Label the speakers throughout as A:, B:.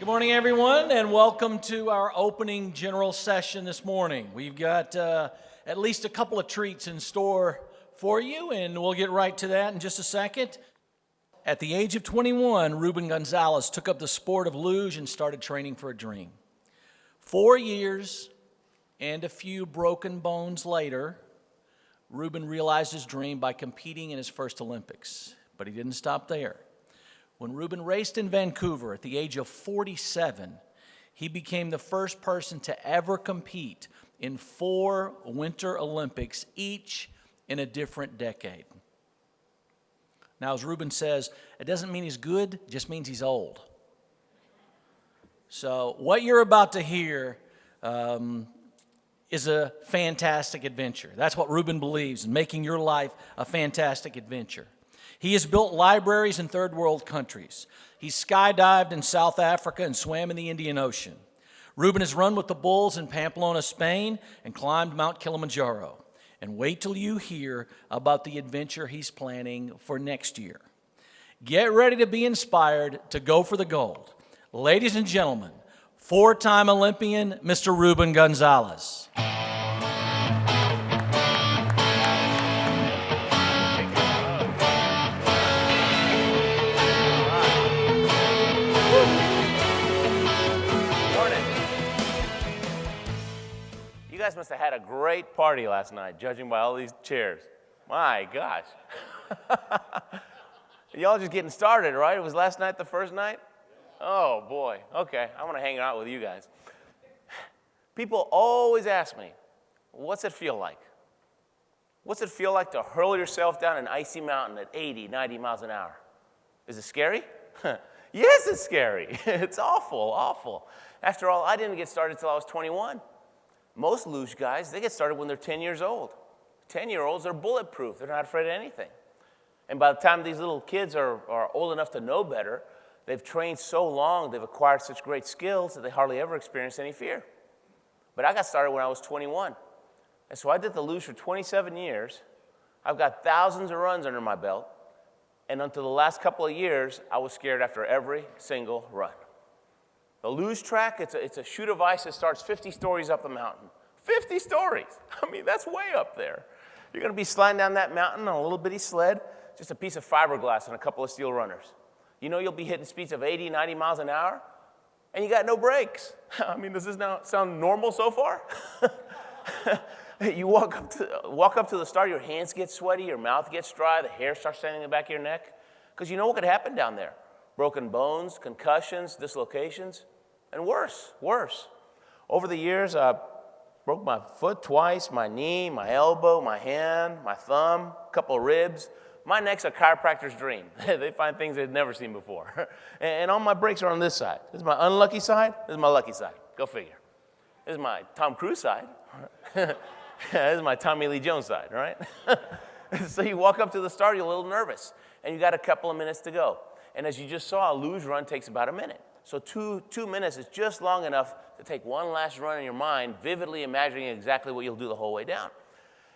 A: Good morning, everyone, and welcome to our opening general session this morning. We've got at least a couple of treats in store for you, and we'll get right to that in just a second. At the age of 21, Ruben Gonzales took up the sport of luge and started training for a dream. 4 years and a few broken bones later, Ruben realized his dream by competing in his first Olympics, but he didn't stop there. When Ruben raced in Vancouver at the age of 47, he became the first person to ever compete in 4 Winter Olympics, each in a different decade. Now, as Ruben says, it doesn't mean he's good, it just means he's old. So what you're about to hear is a fantastic adventure. That's what Ruben believes, in making your life a fantastic adventure. He has built libraries in third world countries. He's skydived in South Africa and swam in the Indian Ocean. Ruben has run with the bulls in Pamplona, Spain, and climbed Mount Kilimanjaro. And wait till you hear about the adventure he's planning for next year. Get ready to be inspired to go for the gold. Ladies and gentlemen, 4-time Olympian, Mr. Ruben Gonzales.
B: You guys must have had a great party last night, judging by all these chairs. My gosh. Y'all just getting started, right? It was last night the first night? Oh, boy. Okay, I want to hang out with you guys. People always ask me, what's it feel like? What's it feel like to hurl yourself down an icy mountain at 80, 90 miles an hour? Is it scary? Yes, it's scary. It's awful, awful. After all, I didn't get started until I was 21. Most luge guys, they get started when they're 10 years old. 10-year-olds are bulletproof. They're not afraid of anything. And by the time these little kids are old enough to know better, they've trained so long, they've acquired such great skills that they hardly ever experience any fear. But I got started when I was 21. And so I did the luge for 27 years. I've got thousands of runs under my belt. And until the last couple of years, I was scared after every single run. The luge track, it's a chute of ice that starts 50 stories up the mountain. 50 stories! I mean, that's way up there. You're going to be sliding down that mountain on a little bitty sled, just a piece of fiberglass and a couple of steel runners. You know you'll be hitting speeds of 80, 90 miles an hour, and you got no brakes. I mean, does this now sound normal so far? You walk up to the start, your hands get sweaty, your mouth gets dry, the hair starts standing in the back of your neck, because you know what could happen down there. Broken bones, concussions, dislocations, and worse. Over the years, I broke my foot twice, my knee, my elbow, my hand, my thumb, a couple of ribs. My neck's a chiropractor's dream. They find things they've never seen before. And all my breaks are on this side. This is my unlucky side. This is my lucky side. Go figure. This is my Tom Cruise side. This is my Tommy Lee Jones side, right? So you walk up to the start, you're a little nervous, and you got a couple of minutes to go. And as you just saw, a luge run takes about a minute. So two minutes is just long enough to take one last run in your mind, vividly imagining exactly what you'll do the whole way down.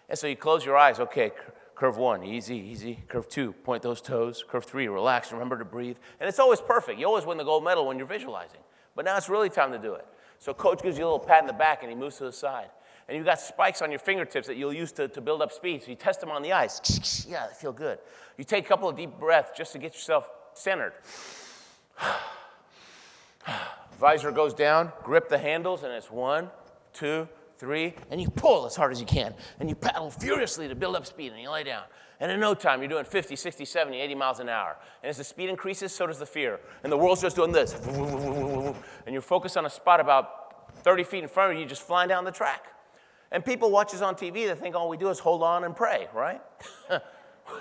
B: And so you close your eyes. Okay, curve 1, easy. Curve 2, point those toes. Curve 3, relax, remember to breathe. And it's always perfect. You always win the gold medal when you're visualizing. But now it's really time to do it. So coach gives you a little pat in the back, and he moves to the side. And you've got spikes on your fingertips that you'll use to build up speed. So you test them on the ice. Yeah, they feel good. You take a couple of deep breaths just to get yourself centered. Visor goes down, grip the handles, and it's 1, 2, 3, and you pull as hard as you can. And you paddle furiously to build up speed, and you lay down. And in no time, you're doing 50, 60, 70, 80 miles an hour. And as the speed increases, so does the fear. And the world's just doing this. And you're focused on a spot about 30 feet in front of you, just flying down the track. And people watch us on TV, they think all we do is hold on and pray, right?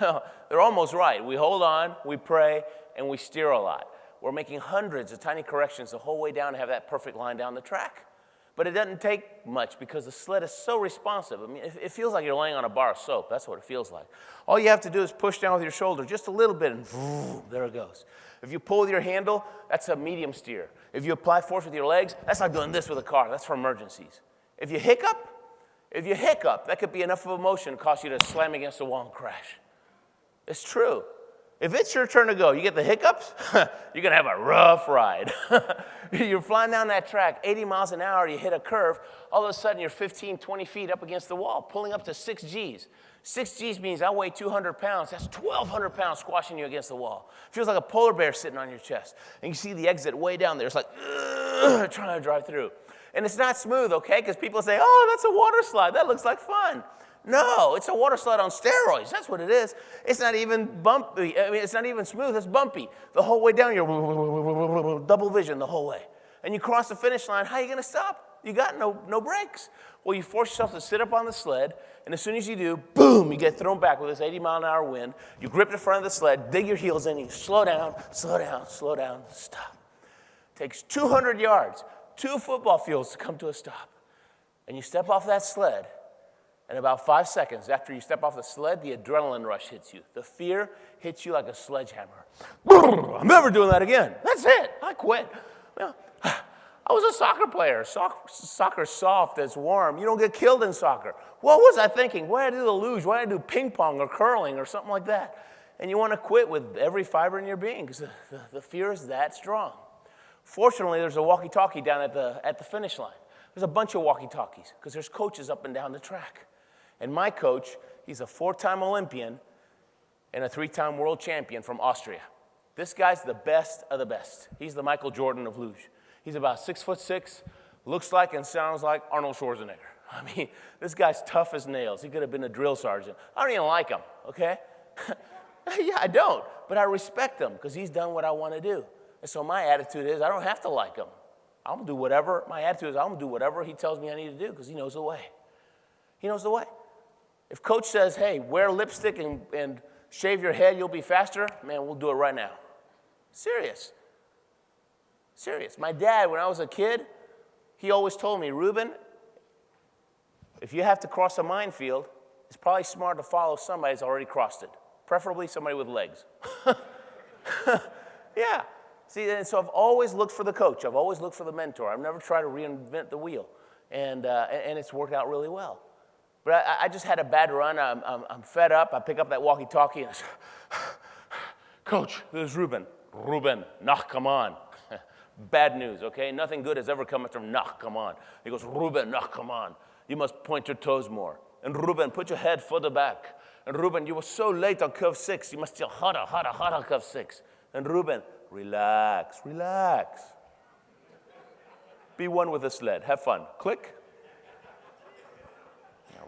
B: Well, they're almost right. We hold on, we pray, and we steer a lot. We're making hundreds of tiny corrections the whole way down to have that perfect line down the track. But it doesn't take much because the sled is so responsive. I mean, it feels like you're laying on a bar of soap. That's what it feels like. All you have to do is push down with your shoulder just a little bit, and there it goes. If you pull with your handle, that's a medium steer. If you apply force with your legs, that's like doing this with a car. That's for emergencies. If you hiccup, that could be enough of a motion to cause you to slam against the wall and crash. It's true. If it's your turn to go, you get the hiccups, you're going to have a rough ride. You're flying down that track, 80 miles an hour, you hit a curve, all of a sudden you're 15, 20 feet up against the wall, pulling up to 6 Gs. 6 Gs means I weigh 200 pounds. That's 1,200 pounds squashing you against the wall. Feels like a polar bear sitting on your chest. And you see the exit way down there. It's like, trying to drive through. And it's not smooth, okay? Because people say, oh, that's a water slide. That looks like fun. No, it's a water slide on steroids. That's what it is. It's not even bumpy. I mean, it's not even smooth. It's bumpy. The whole way down, you're double vision the whole way. And you cross the finish line, how are you going to stop? You got no brakes. Well, you force yourself to sit up on the sled, and as soon as you do, boom, you get thrown back with this 80-mile-an-hour wind. You grip the front of the sled, dig your heels in, you slow down, slow down, slow down, stop. Takes 200 yards, 2 football fields to come to a stop. And you step off that sled, and about 5 seconds after you step off the sled, the adrenaline rush hits you. The fear hits you like a sledgehammer. I'm never doing that again. That's it. I quit. Well, I was a soccer player. Soccer's soft, it's warm. You don't get killed in soccer. What was I thinking? Why did I do the luge? Why did I do ping pong or curling or something like that? And you want to quit with every fiber in your being because the fear is that strong. Fortunately, there's a walkie-talkie down at the finish line. There's a bunch of walkie-talkies because there's coaches up and down the track. And my coach, he's a 4-time Olympian and a 3-time world champion from Austria. This guy's the best of the best. He's the Michael Jordan of luge. He's about 6'6", looks like and sounds like Arnold Schwarzenegger. I mean, this guy's tough as nails. He could have been a drill sergeant. I don't even like him, okay? Yeah, I don't, but I respect him because he's done what I want to do. And so my attitude is I don't have to like him. I'm going to do whatever. My attitude is I'm going to do whatever he tells me I need to do because he knows the way. He knows the way. If coach says, hey, wear lipstick and shave your head, you'll be faster, man, we'll do it right now. Serious. My dad, when I was a kid, he always told me, Ruben, if you have to cross a minefield, it's probably smart to follow somebody that's already crossed it, preferably somebody with legs. Yeah. See, and so I've always looked for the coach. I've always looked for the mentor. I've never tried to reinvent the wheel, and it's worked out really well. But I just had a bad run. I'm fed up. I pick up that walkie-talkie and I say, Coach, this is Ruben. Ruben, nach, come on. Bad news, okay? Nothing good has ever come from nach, come on. He goes, Ruben, nach, come on. You must point your toes more. And Ruben, put your head further back. And Ruben, you were so late on curve 6. You must still harder on curve 6. And Ruben, relax. Be one with the sled. Have fun. Click.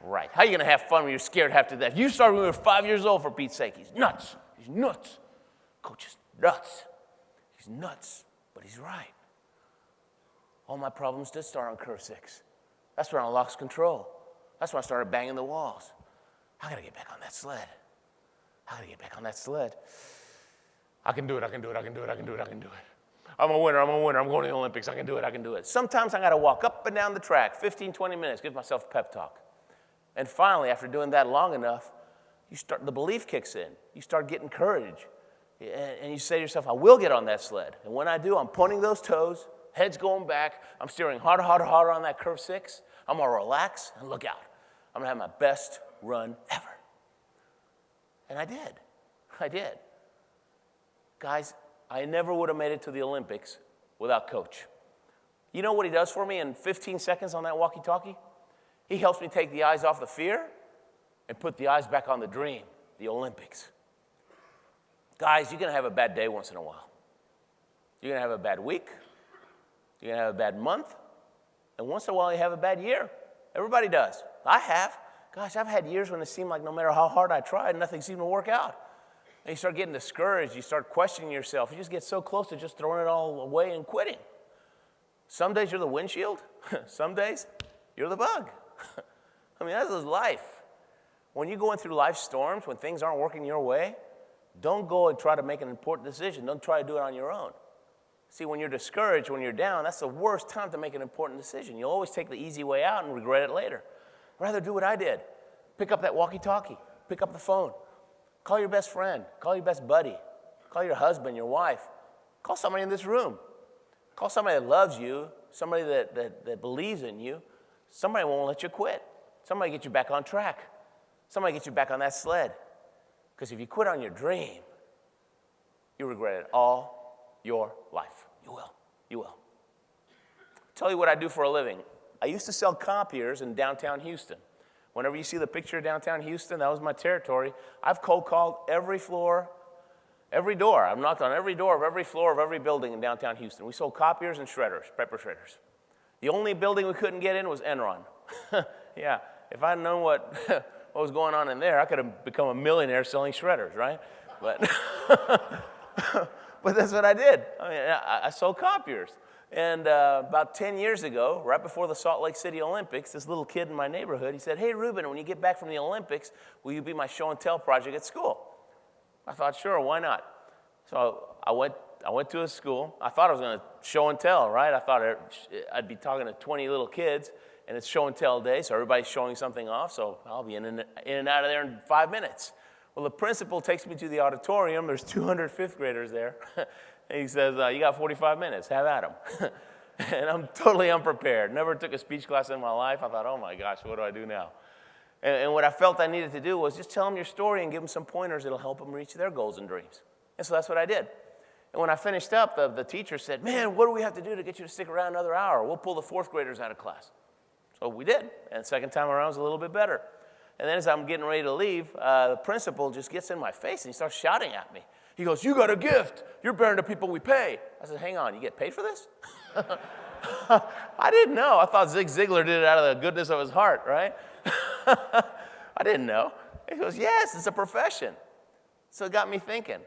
B: Right. How are you going to have fun when you're scared half to death? You started when you were 5 years old, for Pete's sake. He's nuts. Coach is nuts. He's nuts, but he's right. All my problems did start on curve 6. That's when I lost control. That's when I started banging the walls. I got to get back on that sled. I can do it. I'm a winner. I'm going to the Olympics. I can do it. Sometimes I got to walk up and down the track, 15, 20 minutes, give myself a pep talk. And finally, after doing that long enough, the belief kicks in. You start getting courage. And you say to yourself, I will get on that sled. And when I do, I'm pointing those toes, head's going back. I'm steering harder on that curve 6. I'm going to relax and look out. I'm going to have my best run ever. And I did. Guys, I never would have made it to the Olympics without Coach. You know what he does for me in 15 seconds on that walkie-talkie? He helps me take the eyes off the fear and put the eyes back on the dream, the Olympics. Guys, you're going to have a bad day once in a while. You're going to have a bad week. You're going to have a bad month. And once in a while, you have a bad year. Everybody does. I have. Gosh, I've had years when it seemed like no matter how hard I tried, nothing seemed to work out. And you start getting discouraged. You start questioning yourself. You just get so close to just throwing it all away and quitting. Some days you're the windshield. Some days you're the bug. I mean, that's life. When you're going through life storms, when things aren't working your way, don't go and try to make an important decision. Don't try to do it on your own. See, when you're discouraged, when you're down, that's the worst time to make an important decision. You'll always take the easy way out and regret it later. Rather do what I did. Pick up that walkie-talkie. Pick up the phone. Call your best friend. Call your best buddy. Call your husband, your wife. Call somebody in this room. Call somebody that loves you, somebody that believes in you. Somebody won't let you quit. Somebody get you back on track. Somebody get you back on that sled. Because if you quit on your dream, You regret it all your life. You will. You will. Tell you what I do for a living. I used to sell copiers in downtown Houston. Whenever you see the picture of downtown Houston, that was my territory. I've cold called every floor, every door. I've knocked on every door of every floor of every building in downtown Houston. We sold copiers and shredders, paper shredders. The only building we couldn't get in was Enron. Yeah, if I'd known what was going on in there, I could have become a millionaire selling shredders, right? But, but that's what I did. I mean, I sold copiers. And about 10 years ago, right before the Salt Lake City Olympics, this little kid in my neighborhood, he said, "Hey, Ruben, when you get back from the Olympics, will you be my show and tell project at school?" I thought, sure, why not? So I went to his school. I thought I was going to show and tell, right? I thought I'd be talking to 20 little kids, and it's show and tell day, so everybody's showing something off, so I'll be in and out of there in 5 minutes. Well, the principal takes me to the auditorium. There's 200 fifth graders there. And he says, "You got 45 minutes. Have at 'em." And I'm totally unprepared. Never took a speech class in my life. I thought, oh, my gosh, what do I do now? And what I felt I needed to do was just tell them your story and give them some pointers that'll help them reach their goals and dreams. And so that's what I did. And when I finished up, the teacher said, "Man, what do we have to do to get you to stick around another hour? We'll pull the fourth graders out of class." So we did. And the second time around was a little bit better. And then as I'm getting ready to leave, the principal just gets in my face and he starts shouting at me. He goes, "You got a gift. You're bearing the people we pay." I said, "Hang on, you get paid for this?" I didn't know. I thought Zig Ziglar did it out of the goodness of his heart, right? I didn't know. He goes, "Yes, it's a profession." So it got me thinking.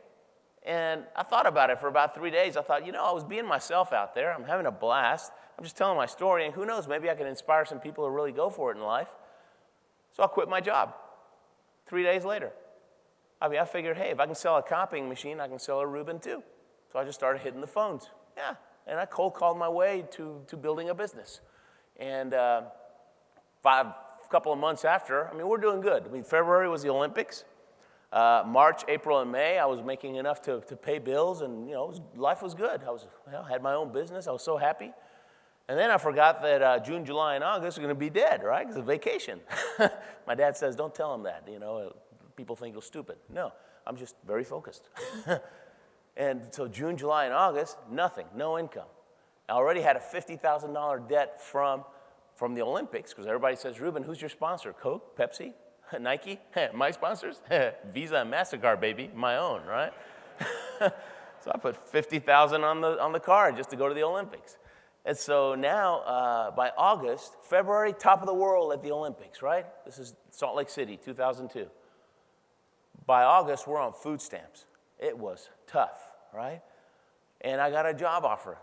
B: And I thought about it for about 3 days. I thought, I was being myself out there. I'm having a blast. I'm just telling my story. And who knows, maybe I can inspire some people to really go for it in life. So I quit my job 3 days later. I figured, hey, if I can sell a copying machine, I can sell a Ruben too. So I just started hitting the phones. Yeah, and I cold called my way to building a business. And couple of months after, we're doing good. February was the Olympics. March, April, and May, I was making enough to pay bills, and life was good. I had my own business. I was so happy. And then I forgot that June, July, and August are going to be dead, right? Because of vacation. My dad says, "Don't tell him that. People think you're stupid." No, I'm just very focused. And so June, July, and August, nothing, no income. I already had a $50,000 debt from the Olympics, because everybody says, "Ruben, who's your sponsor? Coke, Pepsi, Nike?" My sponsors? Visa and MasterCard, baby, my own, right? So I put $50,000 on the card just to go to the Olympics. And so now, by August, February, top of the world at the Olympics, right? This is Salt Lake City, 2002. By August, we're on food stamps. It was tough, right? And I got a job offer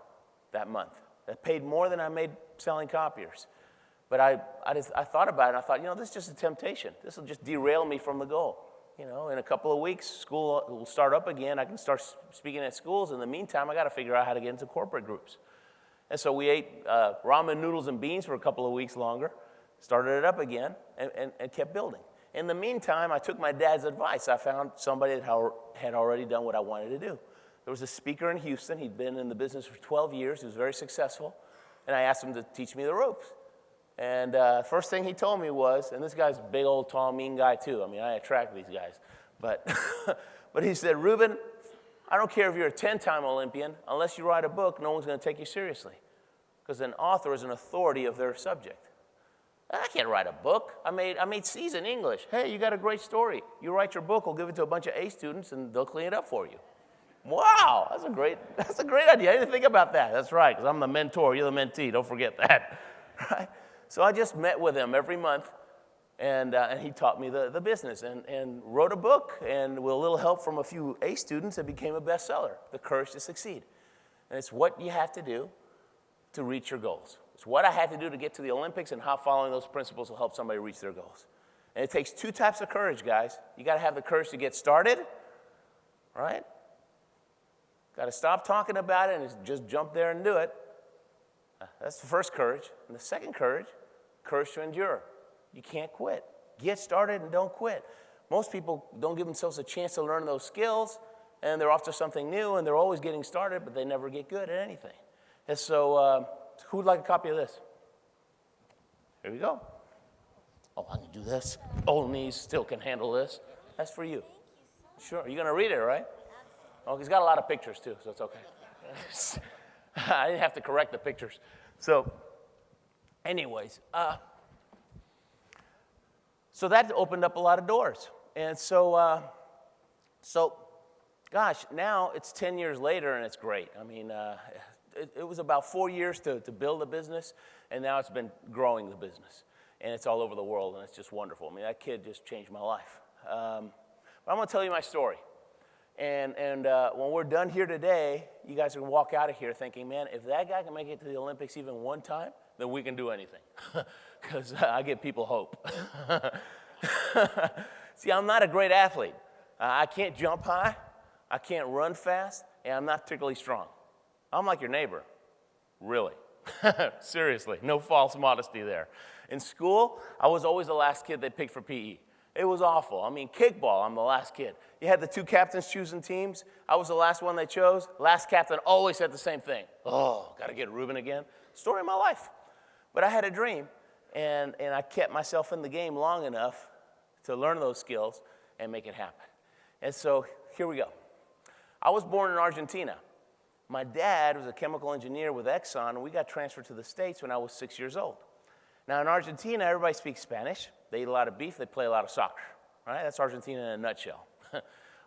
B: that month that paid more than I made selling copiers. But I thought about it, and I thought, this is just a temptation. This will just derail me from the goal. In a couple of weeks, school will start up again. I can start speaking at schools. In the meantime, I got to figure out how to get into corporate groups. And so we ate ramen noodles and beans for a couple of weeks longer, started it up again, and kept building. In the meantime, I took my dad's advice. I found somebody that had already done what I wanted to do. There was a speaker in Houston. He'd been in the business for 12 years. He was very successful. And I asked him to teach me the ropes. And first thing he told me was, and this guy's a big, old, tall, mean guy too. I attract these guys. But, but he said, "Ruben, I don't care if you're a 10-time Olympian. Unless you write a book, no one's going to take you seriously. Because an author is an authority of their subject." I can't write a book. I made C's in English. Hey, you got a great story. You write your book, we'll give it to a bunch of A students, and they'll clean it up for you. Wow, that's a great idea. I didn't think about that. That's right, because I'm the mentor, you're the mentee. Don't forget that. Right? So I just met with him every month, and he taught me the business and wrote a book, and with a little help from a few A students, it became a bestseller, The Courage to Succeed. And it's what you have to do to reach your goals. It's what I had to do to get to the Olympics, and how following those principles will help somebody reach their goals. And it takes two types of courage, guys. You got to have the courage to get started, right? Got to stop talking about it and just jump there and do it. That's the first courage. And the second courage to endure. You can't quit. Get started and don't quit. Most people don't give themselves a chance to learn those skills, and they're off to something new, and they're always getting started, but they never get good at anything. And so, who would like a copy of this? Here we go. Oh, I can do this. Old knees still can handle this. That's for you. Sure. You're going to read it, right? Oh, he's got a lot of pictures too, so it's okay. I didn't have to correct the pictures. So, anyways, so that opened up a lot of doors. And so, gosh, now it's 10 years later and it's great. I mean, it was about 4 years to build a business, and now it's been growing the business. And it's all over the world, and it's just wonderful. I mean, that kid just changed my life. But I'm going to tell you my story. And when we're done here today, you guys are going to walk out of here thinking, man, if that guy can make it to the Olympics even one time, then we can do anything. Because I give people hope. See, I'm not a great athlete. I can't jump high. I can't run fast. And I'm not particularly strong. I'm like your neighbor. Really. Seriously. No false modesty there. In school, I was always the last kid they picked for PE. It was awful. I mean, kickball, I'm the last kid. You had the two captains choosing teams. I was the last one they chose. Last captain always said the same thing. Oh, got to get Ruben again. Story of my life. But I had a dream, and I kept myself in the game long enough to learn those skills and make it happen. And so here we go. I was born in Argentina. My dad was a chemical engineer with Exxon, and we got transferred to the States when I was 6 years old. Now, in Argentina, everybody speaks Spanish. They eat a lot of beef. They play a lot of soccer. Right? That's Argentina in a nutshell.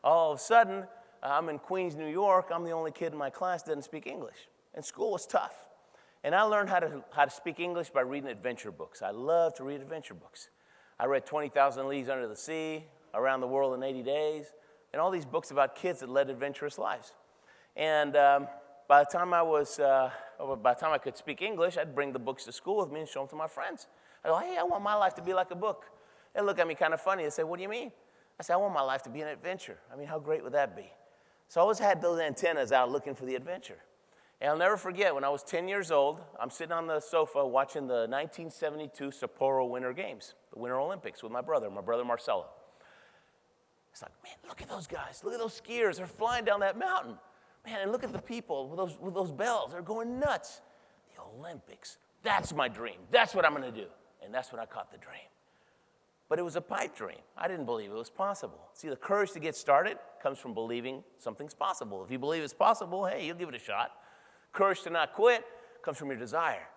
B: All of a sudden, I'm in Queens, New York. I'm the only kid in my class that didn't speak English. And school was tough. And I learned how to speak English by reading adventure books. I love to read adventure books. I read 20,000 Leagues Under the Sea, Around the World in 80 Days, and all these books about kids that led adventurous lives. And by the time I could speak English, I'd bring the books to school with me and show them to my friends. I go, hey, I want my life to be like a book. They look at me kind of funny. They say, what do you mean? I say, I want my life to be an adventure. I mean, how great would that be? So I always had those antennas out looking for the adventure. And I'll never forget, when I was 10 years old, I'm sitting on the sofa watching the 1972 Sapporo Winter Games, the Winter Olympics, with my brother Marcelo. It's like, man, look at those guys. Look at those skiers. They're flying down that mountain. Man, and look at the people with those bells. They're going nuts. The Olympics. That's my dream. That's what I'm going to do. And that's when I caught the dream. But it was a pipe dream. I didn't believe it was possible. See, the courage to get started comes from believing something's possible. If you believe it's possible, hey, you'll give it a shot. Courage to not quit comes from your desire.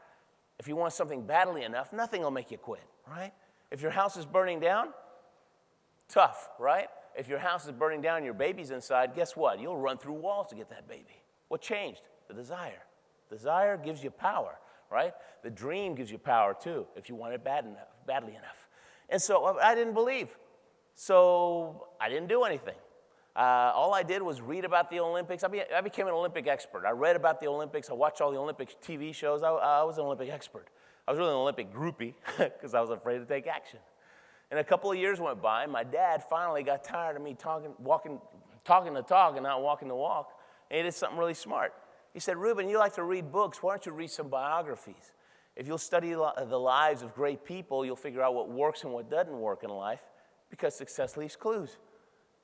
B: If you want something badly enough, nothing will make you quit, right? If your house is burning down, tough, right? If your house is burning down and your baby's inside, guess what? You'll run through walls to get that baby. What changed? The desire. Desire gives you power, right? The dream gives you power too, if you want it badly enough. And so I didn't believe. So I didn't do anything. All I did was read about the Olympics. I became an Olympic expert. I read about the Olympics. I watched all the Olympic TV shows. I was an Olympic expert. I was really an Olympic groupie because I was afraid to take action. And a couple of years went by. My dad finally got tired of me talking the talk and not walking the walk. And he did something really smart. He said, Ruben, you like to read books. Why don't you read some biographies? If you'll study the lives of great people, you'll figure out what works and what doesn't work in life, because success leaves clues.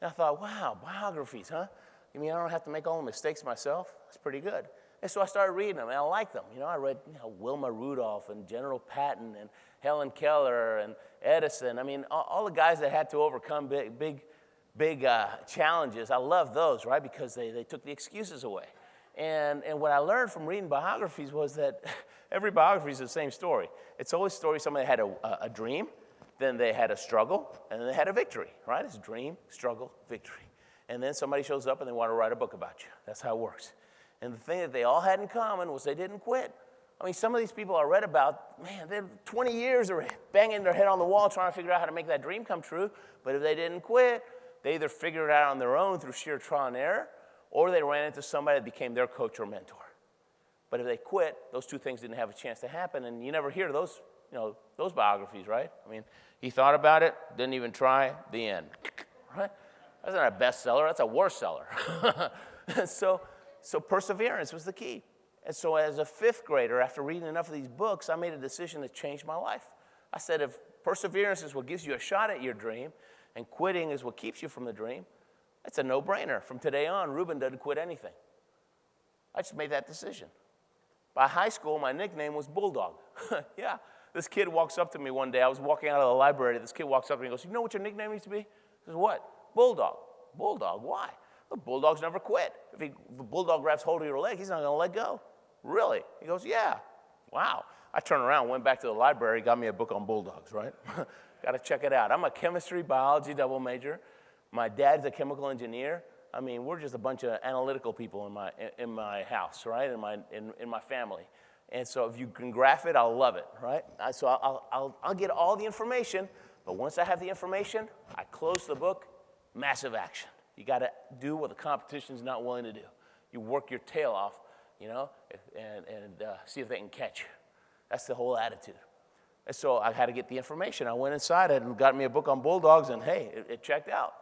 B: And I thought, wow, biographies, huh? You mean I don't have to make all the mistakes myself? That's pretty good. And so I started reading them, and I liked them. I read Wilma Rudolph and General Patton and Helen Keller and Edison. I mean, all the guys that had to overcome big challenges. I love those, right? Because they took the excuses away. And what I learned from reading biographies was that every biography is the same story. It's always a story somebody had a dream, then they had a struggle, and then they had a victory, right? It's dream, struggle, victory. And then somebody shows up and they want to write a book about you. That's how it works. And the thing that they all had in common was they didn't quit. I mean, some of these people I read about, man, they're 20 years are banging their head on the wall trying to figure out how to make that dream come true. But if they didn't quit, they either figured it out on their own through sheer trial and error, or they ran into somebody that became their coach or mentor. But if they quit, those two things didn't have a chance to happen. And you never hear those biographies, right? I mean, he thought about it, didn't even try, the end. Right? That's not a bestseller, that's a worst seller. So perseverance was the key. And so as a fifth grader, after reading enough of these books, I made a decision that changed my life. I said, if perseverance is what gives you a shot at your dream, and quitting is what keeps you from the dream, it's a no-brainer. From today on, Ruben doesn't quit anything. I just made that decision. By high school, my nickname was Bulldog. Yeah. This kid walks up to me one day. I was walking out of the library. This kid walks up to me and goes, you know what your nickname used to be? I said, what? Bulldog. Bulldog, why? The bulldogs never quit. If a bulldog grabs hold of your leg, he's not going to let go. Really? He goes, yeah. Wow. I turned around, went back to the library, got me a book on bulldogs, right? Got to check it out. I'm a chemistry, biology double major. My dad's a chemical engineer. I mean, we're just a bunch of analytical people in my house, right? In my family. And so if you can graph it, I'll love it, right? So I'll get all the information, but once I have the information, I close the book, massive action. You got to do what the competition's not willing to do. You work your tail off, and see if they can catch you. That's the whole attitude. And so I had to get the information. I went inside and got me a book on bulldogs, and hey, it checked out.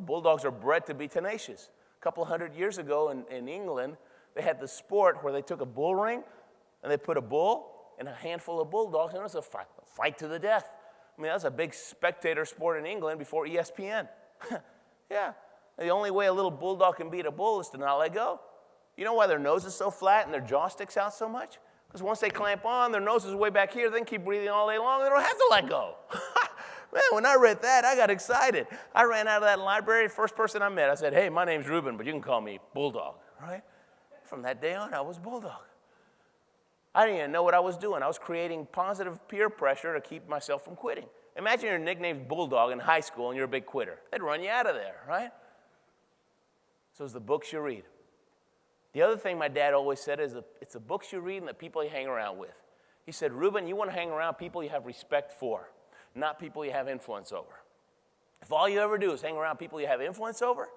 B: Bulldogs are bred to be tenacious. A couple hundred years ago in England, they had the sport where they took a bull ring and they put a bull and a handful of bulldogs, and it was a fight to the death. I mean, that was a big spectator sport in England before ESPN. Yeah. The only way a little bulldog can beat a bull is to not let go. You know why their nose is so flat and their jaw sticks out so much? Because once they clamp on, their nose is way back here, they can keep breathing all day long, they don't have to let go. Man, when I read that, I got excited. I ran out of that library, first person I met, I said, hey, my name's Ruben, but you can call me Bulldog, right? From that day on, I was Bulldog. I didn't even know what I was doing. I was creating positive peer pressure to keep myself from quitting. Imagine your nickname's Bulldog in high school and you're a big quitter. They'd run you out of there, right? So it's the books you read. The other thing my dad always said is it's the books you read and the people you hang around with. He said, Ruben, you want to hang around people you have respect for, not people you have influence over. If all you ever do is hang around people you have influence over,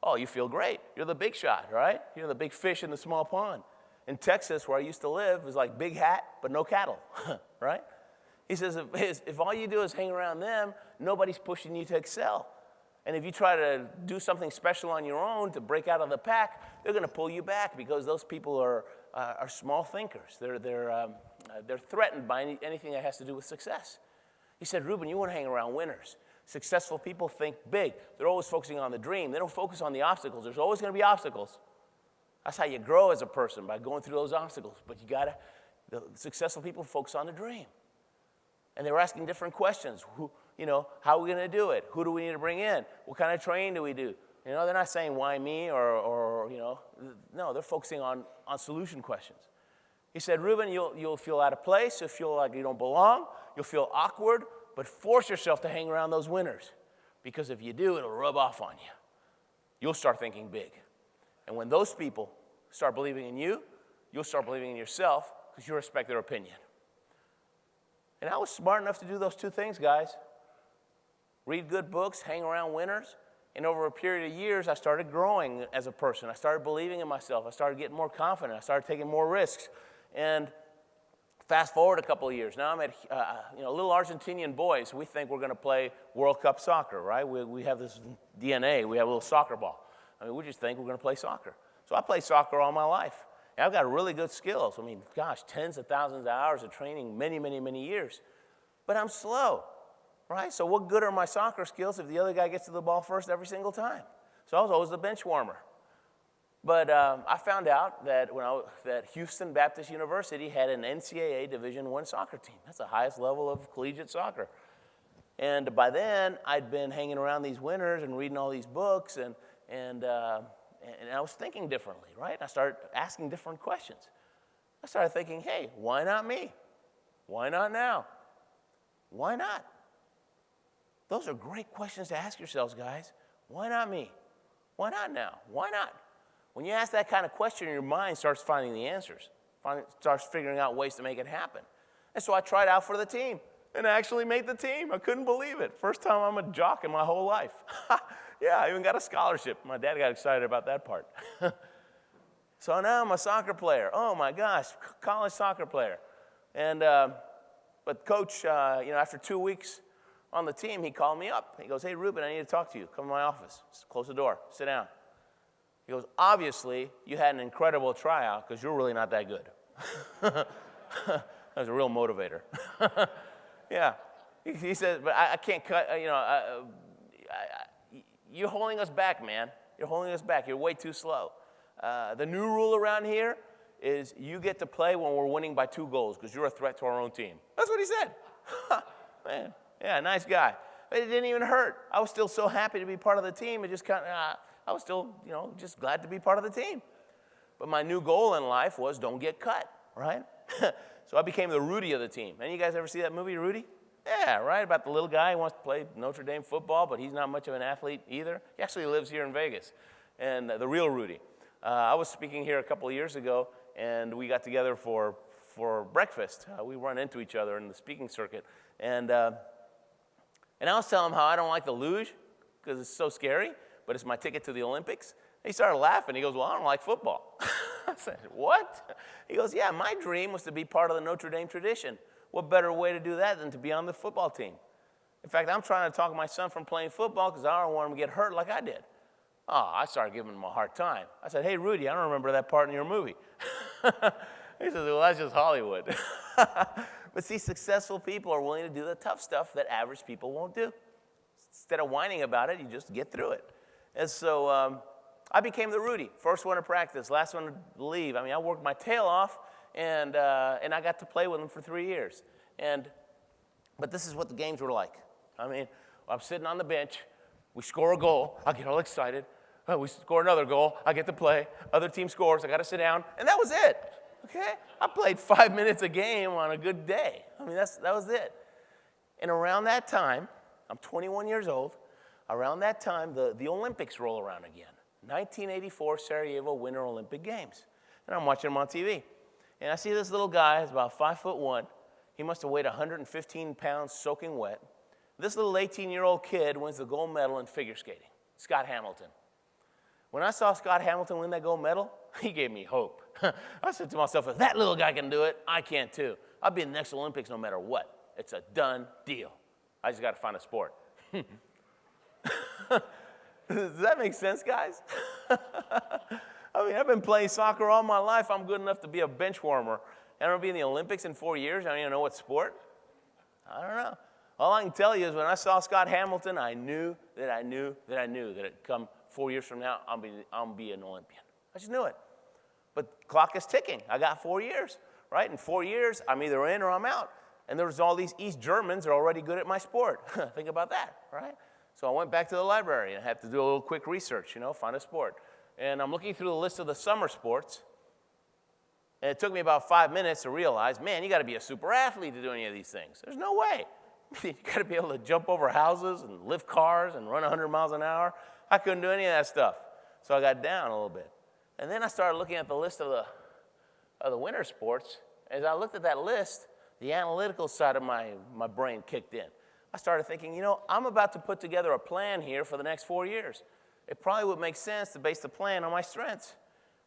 B: oh, you feel great. You're the big shot, right? You're the big fish in the small pond. In Texas, where I used to live, it was like big hat, but no cattle, right? He says, if all you do is hang around them, nobody's pushing you to excel. And if you try to do something special on your own to break out of the pack, they're going to pull you back because those people are small thinkers. They're threatened by anything that has to do with success. He said, Ruben, you want to hang around winners. Successful people think big. They're always focusing on the dream. They don't focus on the obstacles. There's always going to be obstacles. That's how you grow as a person, by going through those obstacles. But the successful people focus on the dream. And they were asking different questions. How are we going to do it? Who do we need to bring in? What kind of training do we do? They're not saying, why me? No, they're focusing on solution questions. He said, Ruben, you'll feel out of place. You'll feel like you don't belong. You'll feel awkward. But force yourself to hang around those winners. Because if you do, it'll rub off on you. You'll start thinking big. And when those people start believing in you, you'll start believing in yourself because you respect their opinion. And I was smart enough to do those two things, guys. Read good books, hang around winners. And over a period of years, I started growing as a person. I started believing in myself. I started getting more confident. I started taking more risks. And fast forward a couple of years. Now I'm at little Argentinian boys. We think we're going to play World Cup soccer, right? We have this DNA. We have a little soccer ball. We just think we're going to play soccer. So I played soccer all my life. And I've got really good skills. Tens of thousands of hours of training, many, many, many years. But I'm slow, right? So what good are my soccer skills if the other guy gets to the ball first every single time? So I was always the bench warmer. But I found out that that Houston Baptist University had an NCAA Division I soccer team. That's the highest level of collegiate soccer. And by then, I'd been hanging around these winners and reading all these books, and I was thinking differently, right? I started asking different questions. I started thinking, hey, why not me? Why not now? Why not? Those are great questions to ask yourselves, guys. Why not me? Why not now? Why not? When you ask that kind of question, your mind starts finding the answers, starts figuring out ways to make it happen. And so I tried out for the team and I actually made the team. I couldn't believe it. First time I'm a jock in my whole life. Yeah, I even got a scholarship. My dad got excited about that part. So now I'm a soccer player. Oh my gosh, college soccer player. And but coach, after 2 weeks on the team, he called me up. He goes, hey, Ruben, I need to talk to you. Come to my office. Just close the door. Sit down. He goes, obviously, you had an incredible tryout because you're really not that good. That was a real motivator. Yeah. He said, but I can't cut, you're holding us back, man. You're holding us back. You're way too slow. The new rule around here is you get to play when we're winning by 2 goals because you're a threat to our own team. That's what he said. Man, yeah, nice guy. But it didn't even hurt. I was still so happy to be part of the team. It just kind of, I was still, just glad to be part of the team. But my new goal in life was don't get cut, right? So I became the Rudy of the team. Any of you guys ever see that movie, Rudy? Yeah, right, about the little guy who wants to play Notre Dame football, but he's not much of an athlete either. He actually lives here in Vegas, and the real Rudy. I was speaking here a couple of years ago, and we got together for breakfast. We run into each other in the speaking circuit, and I was telling him how I don't like the luge because it's so scary, but it's my ticket to the Olympics. He started laughing. He goes, well, I don't like football. I said, what? He goes, yeah, my dream was to be part of the Notre Dame tradition. What better way to do that than to be on the football team? In fact, I'm trying to talk my son from playing football because I don't want him to get hurt like I did. Oh, I started giving him a hard time. I said, hey, Rudy, I don't remember that part in your movie. He says, well, that's just Hollywood. But see, successful people are willing to do the tough stuff that average people won't do. Instead of whining about it, you just get through it. And so I became the Rudy. First one to practice, last one to leave. I worked my tail off, and I got to play with him for 3 years. But this is what the games were like. I'm sitting on the bench. We score a goal. I get all excited. We score another goal. I get to play. Other team scores. I got to sit down. And that was it. Okay? I played 5 minutes a game on a good day. That was it. And around that time, I'm 21 years old. Around that time, the Olympics roll around again. 1984 Sarajevo Winter Olympic Games. And I'm watching them on TV. And I see this little guy, he's about 5'1". He must have weighed 115 pounds soaking wet. This little 18-year-old kid wins the gold medal in figure skating, Scott Hamilton. When I saw Scott Hamilton win that gold medal, he gave me hope. I said to myself, if that little guy can do it, I can too. I'll be in the next Olympics no matter what. It's a done deal. I just got to find a sport. Does that make sense, guys? I've been playing soccer all my life. I'm good enough to be a bench warmer. And I'm going to be in the Olympics in 4 years. I don't even know what sport. I don't know. All I can tell you is when I saw Scott Hamilton, I knew that it'd come 4 years from now, I'm going to be an Olympian. I just knew it. But the clock is ticking. I got 4 years, right? In 4 years, I'm either in or I'm out. And there's all these East Germans that are already good at my sport. Think about that, right? So I went back to the library and had to do a little quick research, find a sport. And I'm looking through the list of the summer sports. And it took me about 5 minutes to realize, man, you got to be a super athlete to do any of these things. There's no way. You got to be able to jump over houses and lift cars and run 100 miles an hour. I couldn't do any of that stuff. So I got down a little bit. And then I started looking at the list of the winter sports. As I looked at that list, the analytical side of my brain kicked in. I started thinking, I'm about to put together a plan here for the next 4 years. It probably would make sense to base the plan on my strengths.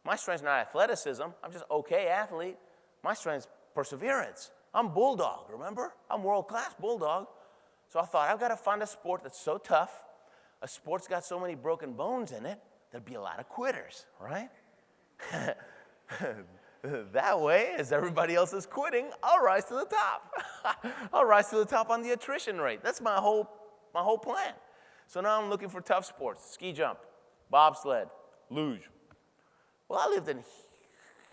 B: My strength's not athleticism. I'm just okay athlete. My strength's perseverance. I'm bulldog, remember? I'm world-class bulldog. So I thought, I've got to find a sport that's so tough, a sport's got so many broken bones in it, there'd be a lot of quitters, right? That way, as everybody else is quitting, I'll rise to the top. I'll rise to the top on the attrition rate. That's my whole plan. So now I'm looking for tough sports: ski jump, bobsled, luge. Well, I lived in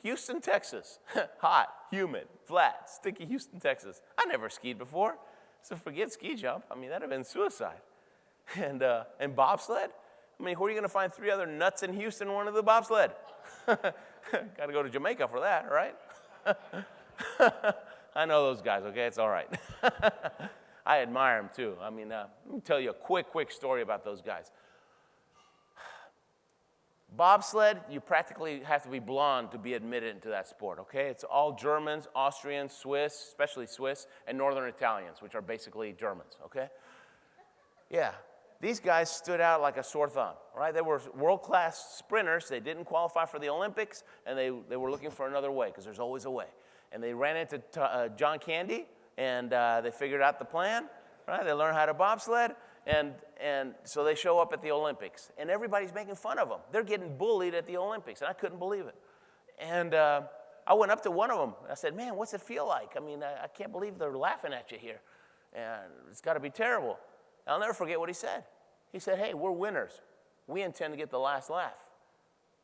B: Houston, Texas. Hot, humid, flat, sticky Houston, Texas. I never skied before, so forget ski jump. That'd have been suicide. And bobsled? Where are you going to find 3 other nuts in Houston and want to do bobsled? Got to go to Jamaica for that, right? I know those guys, okay? It's all right. I admire them, too. Let me tell you a quick story about those guys. Bobsled, you practically have to be blonde to be admitted into that sport, okay? It's all Germans, Austrians, Swiss, especially Swiss, and Northern Italians, which are basically Germans, okay? Yeah. These guys stood out like a sore thumb, right? They were world-class sprinters. They didn't qualify for the Olympics, and they were looking for another way because there's always a way. And they ran into John Candy, and they figured out the plan, right? They learned how to bobsled, and so they show up at the Olympics, and everybody's making fun of them. They're getting bullied at the Olympics, and I couldn't believe it. And I went up to one of them. And I said, man, what's it feel like? I can't believe they're laughing at you here. And it's got to be terrible. I'll never forget what he said. He said, hey, we're winners. We intend to get the last laugh.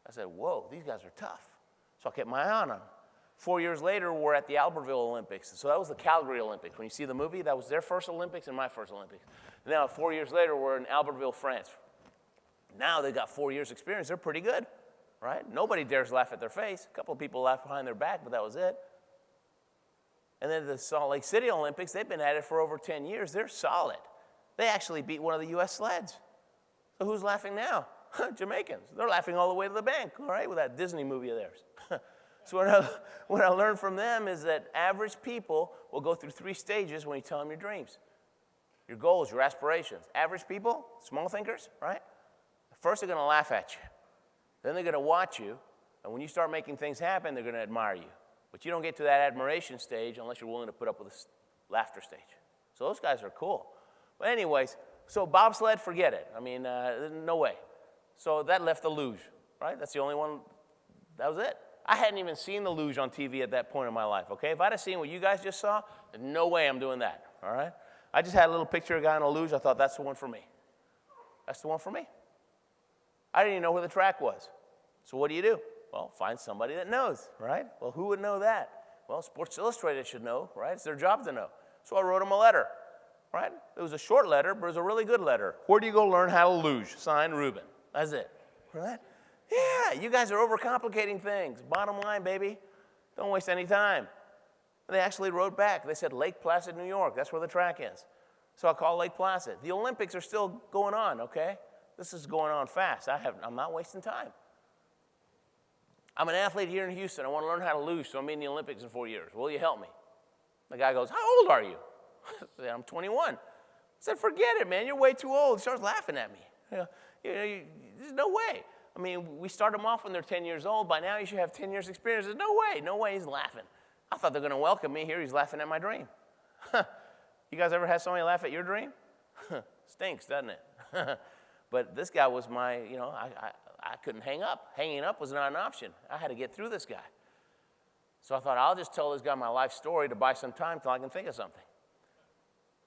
B: I said, whoa, these guys are tough. So I kept my eye on them. 4 years later, we're at the Albertville Olympics. So that was the Calgary Olympics. When you see the movie, that was their first Olympics and my first Olympics. Now, 4 years later, we're in Albertville, France. Now they've got 4 years experience. They're pretty good, right? Nobody dares laugh at their face. A couple of people laughed behind their back, but that was it. And then the Salt Lake City Olympics, they've been at it for over 10 years. They're solid. They actually beat one of the U.S. sleds. So who's laughing now? Jamaicans. They're laughing all the way to the bank, all right, with that Disney movie of theirs. So what I learned from them is that average people will go through 3 stages when you tell them your dreams, your goals, your aspirations. Average people, small thinkers, right? First, they're going to laugh at you. Then they're going to watch you. And when you start making things happen, they're going to admire you. But you don't get to that admiration stage unless you're willing to put up with the laughter stage. So those guys are cool. But anyways, so bobsled, forget it. I mean, no way. So that left the luge, right? That's the only one. That was it. I hadn't even seen the luge on TV at that point in my life, okay? If I'd have seen what you guys just saw, there's no way I'm doing that, all right? I just had a little picture of a guy on a luge. I thought, that's the one for me. That's the one for me. I didn't even know where the track was. So what do? Well, find somebody that knows, right? Well, who would know that? Well, Sports Illustrated should know, right? It's their job to know. So I wrote them a letter, right? It was a short letter, but it was a really good letter. Where do you go learn how to luge? Signed, Ruben. That's it, right? Yeah, you guys are overcomplicating things. Bottom line, baby, don't waste any time. And they actually wrote back. They said Lake Placid, New York. That's where the track is. So I called Lake Placid. The Olympics are still going on, okay? This is going on fast. I'm not wasting time. I'm an athlete here in Houston. I want to learn how to luge, so I'm in the Olympics in 4 years. Will you help me? The guy goes, how old are you? I said, I'm 21. I said, forget it, man. You're way too old. He starts laughing at me. There's no way. I mean, we start them off when they're 10 years old. By now, you should have 10 years experience. There's no way he's laughing. I thought they're going to welcome me. Here he's laughing at my dream. You guys ever had somebody laugh at your dream? Stinks, doesn't it? But this guy was my, I couldn't hang up. Hanging up was not an option. I had to get through this guy. So I thought, I'll just tell this guy my life story to buy some time till I can think of something.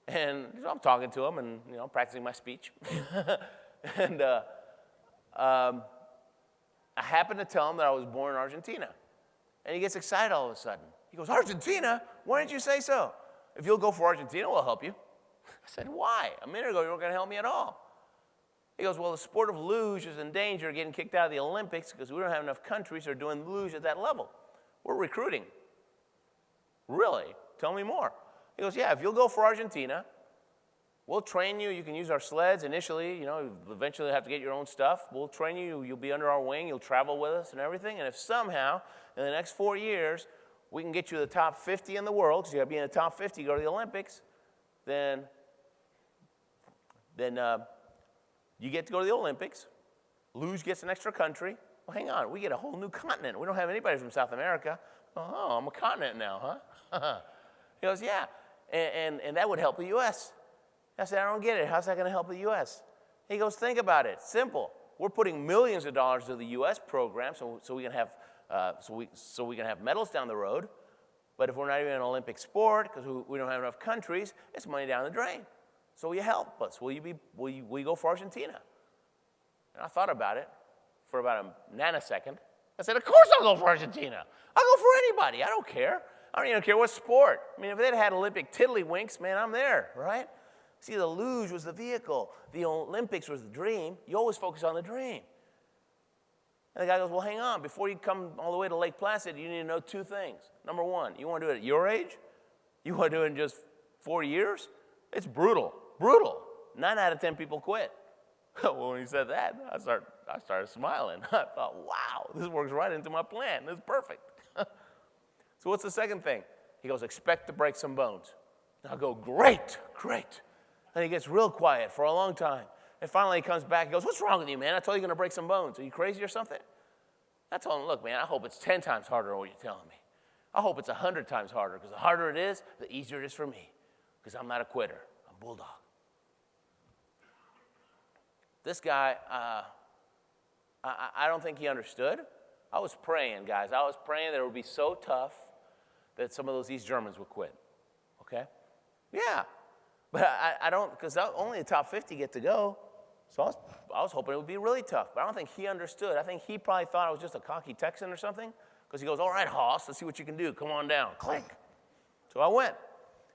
B: And I'm talking to him and, practicing my speech. And I happened to tell him that I was born in Argentina. And he gets excited all of a sudden. He goes, Argentina? Why didn't you say so? If you'll go for Argentina, we'll help you. I said, why? A minute ago, you weren't going to help me at all. He goes, well, the sport of luge is in danger of getting kicked out of the Olympics because we don't have enough countries that are doing luge at that level. We're recruiting. Really? Tell me more. He goes, yeah, if you'll go for Argentina, we'll train you. You can use our sleds initially. Eventually you'll have to get your own stuff. We'll train you. You'll be under our wing. You'll travel with us and everything. And if somehow in the next 4 years we can get you to the top 50 in the world, because you got to be in the top 50 to go to the Olympics, then you get to go to the Olympics. Luge gets an extra country. Well, hang on. We get a whole new continent. We don't have anybody from South America. Oh, I'm a continent now, huh? He goes, yeah. And that would help the U.S. I said, I don't get it. How's that going to help the U.S.? He goes, think about it. Simple. We're putting millions of dollars to the U.S. program so we can have so we can have medals down the road. But if we're not even an Olympic sport because we don't have enough countries, it's money down the drain. So will you help us? Will you go for Argentina? And I thought about it for about a nanosecond. I said, of course I'll go for Argentina. I'll go for anybody. I don't care. I don't even care what sport. I mean, if they'd had Olympic tiddlywinks, man, I'm there, right? See, the luge was the vehicle. The Olympics was the dream. You always focus on the dream. And the guy goes, well, hang on. Before you come all the way to Lake Placid, you need to know 2 things. Number 1, you want to do it at your age? You want to do it in just 4 years? It's brutal. Brutal. 9 out of 10 people quit. Well, when he said that, I started smiling. I thought, wow, this works right into my plan. This is perfect. So what's the second thing? He goes, expect to break some bones. And I go, great. And he gets real quiet for a long time. And finally he comes back and goes, what's wrong with you, man? I told you you're going to break some bones. Are you crazy or something? I told him, look, man, I hope it's 10 times harder than what you're telling me. I hope it's 100 times harder, because the harder it is, the easier it is for me, because I'm not a quitter. I'm a bulldog. This guy, I don't think he understood. I was praying, guys. I was praying that it would be so tough that some of those East Germans would quit, okay? Yeah, but I don't, because only the top 50 get to go. So I was hoping it would be really tough, but I don't think he understood. I think he probably thought I was just a cocky Texan or something, because he goes, all right, Hoss, let's see what you can do. Come on down. Clink. So I went,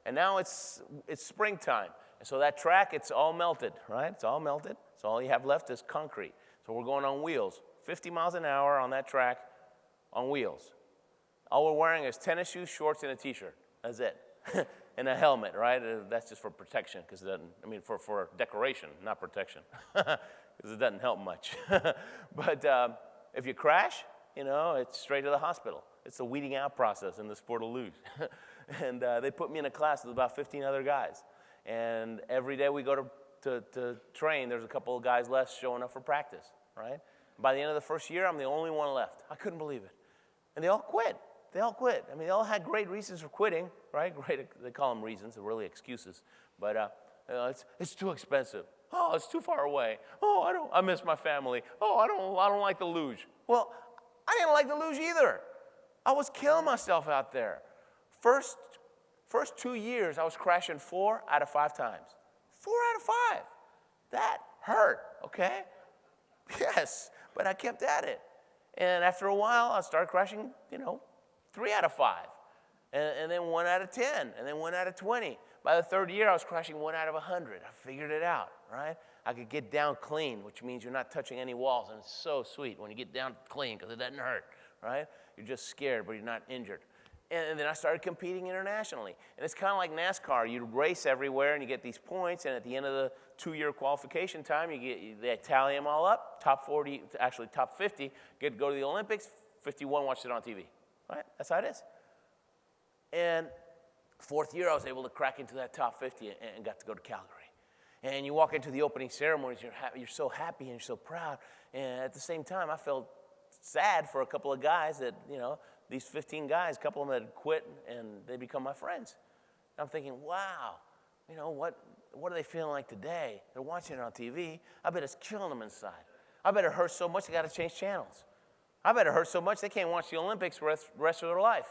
B: and now it's springtime. And so that track, it's all melted, right? It's all melted. So all you have left is concrete. So we're going on wheels, 50 miles an hour on that track on wheels. All we're wearing is tennis shoes, shorts, and a T-shirt. That's it. And a helmet, right? That's just for protection, because it doesn't, for decoration, not protection, because it doesn't help much. But if you crash, it's straight to the hospital. It's a weeding out process in the sport of luge. And they put me in a class with about 15 other guys. And every day we go to train, there's a couple of guys less showing up for practice, right? By the end of the first year, I'm the only one left. I couldn't believe it. And they all quit. They all quit. They all had great reasons for quitting, right? Great, they call them reasons, they're really excuses. But it's too expensive. Oh, it's too far away. Oh, I miss my family. Oh, I don't like the luge. Well, I didn't like the luge either. I was killing myself out there. First 2 years, I was crashing 4 out of 5 times. 4 out of 5. That hurt, okay? Yes, but I kept at it. And after a while, I started crashing, 3 out of 5. And then 1 out of 10, and then 1 out of 20. By the third year, I was crashing 1 out of 100. I figured it out, right? I could get down clean, which means you're not touching any walls, and it's so sweet when you get down clean because it doesn't hurt, right? You're just scared, but you're not injured. And then I started competing internationally. And it's kind of like NASCAR. You race everywhere, and you get these points, and at the end of the 2-year qualification time, they tally them all up. Top 40, actually top 50, get to go to the Olympics. 51 watched it on TV, right? That's how it is. And 4th year, I was able to crack into that top 50 and got to go to Calgary. And you walk into the opening ceremonies, you're so happy and you're so proud. And at the same time, I felt sad for a couple of guys that, these 15 guys, a couple of them had quit and they become my friends. And I'm thinking, wow, what are they feeling like today? They're watching it on TV. I bet it's killing them inside. I bet it hurts so much they got to change channels. I bet it hurts so much they can't watch the Olympics the rest of their life.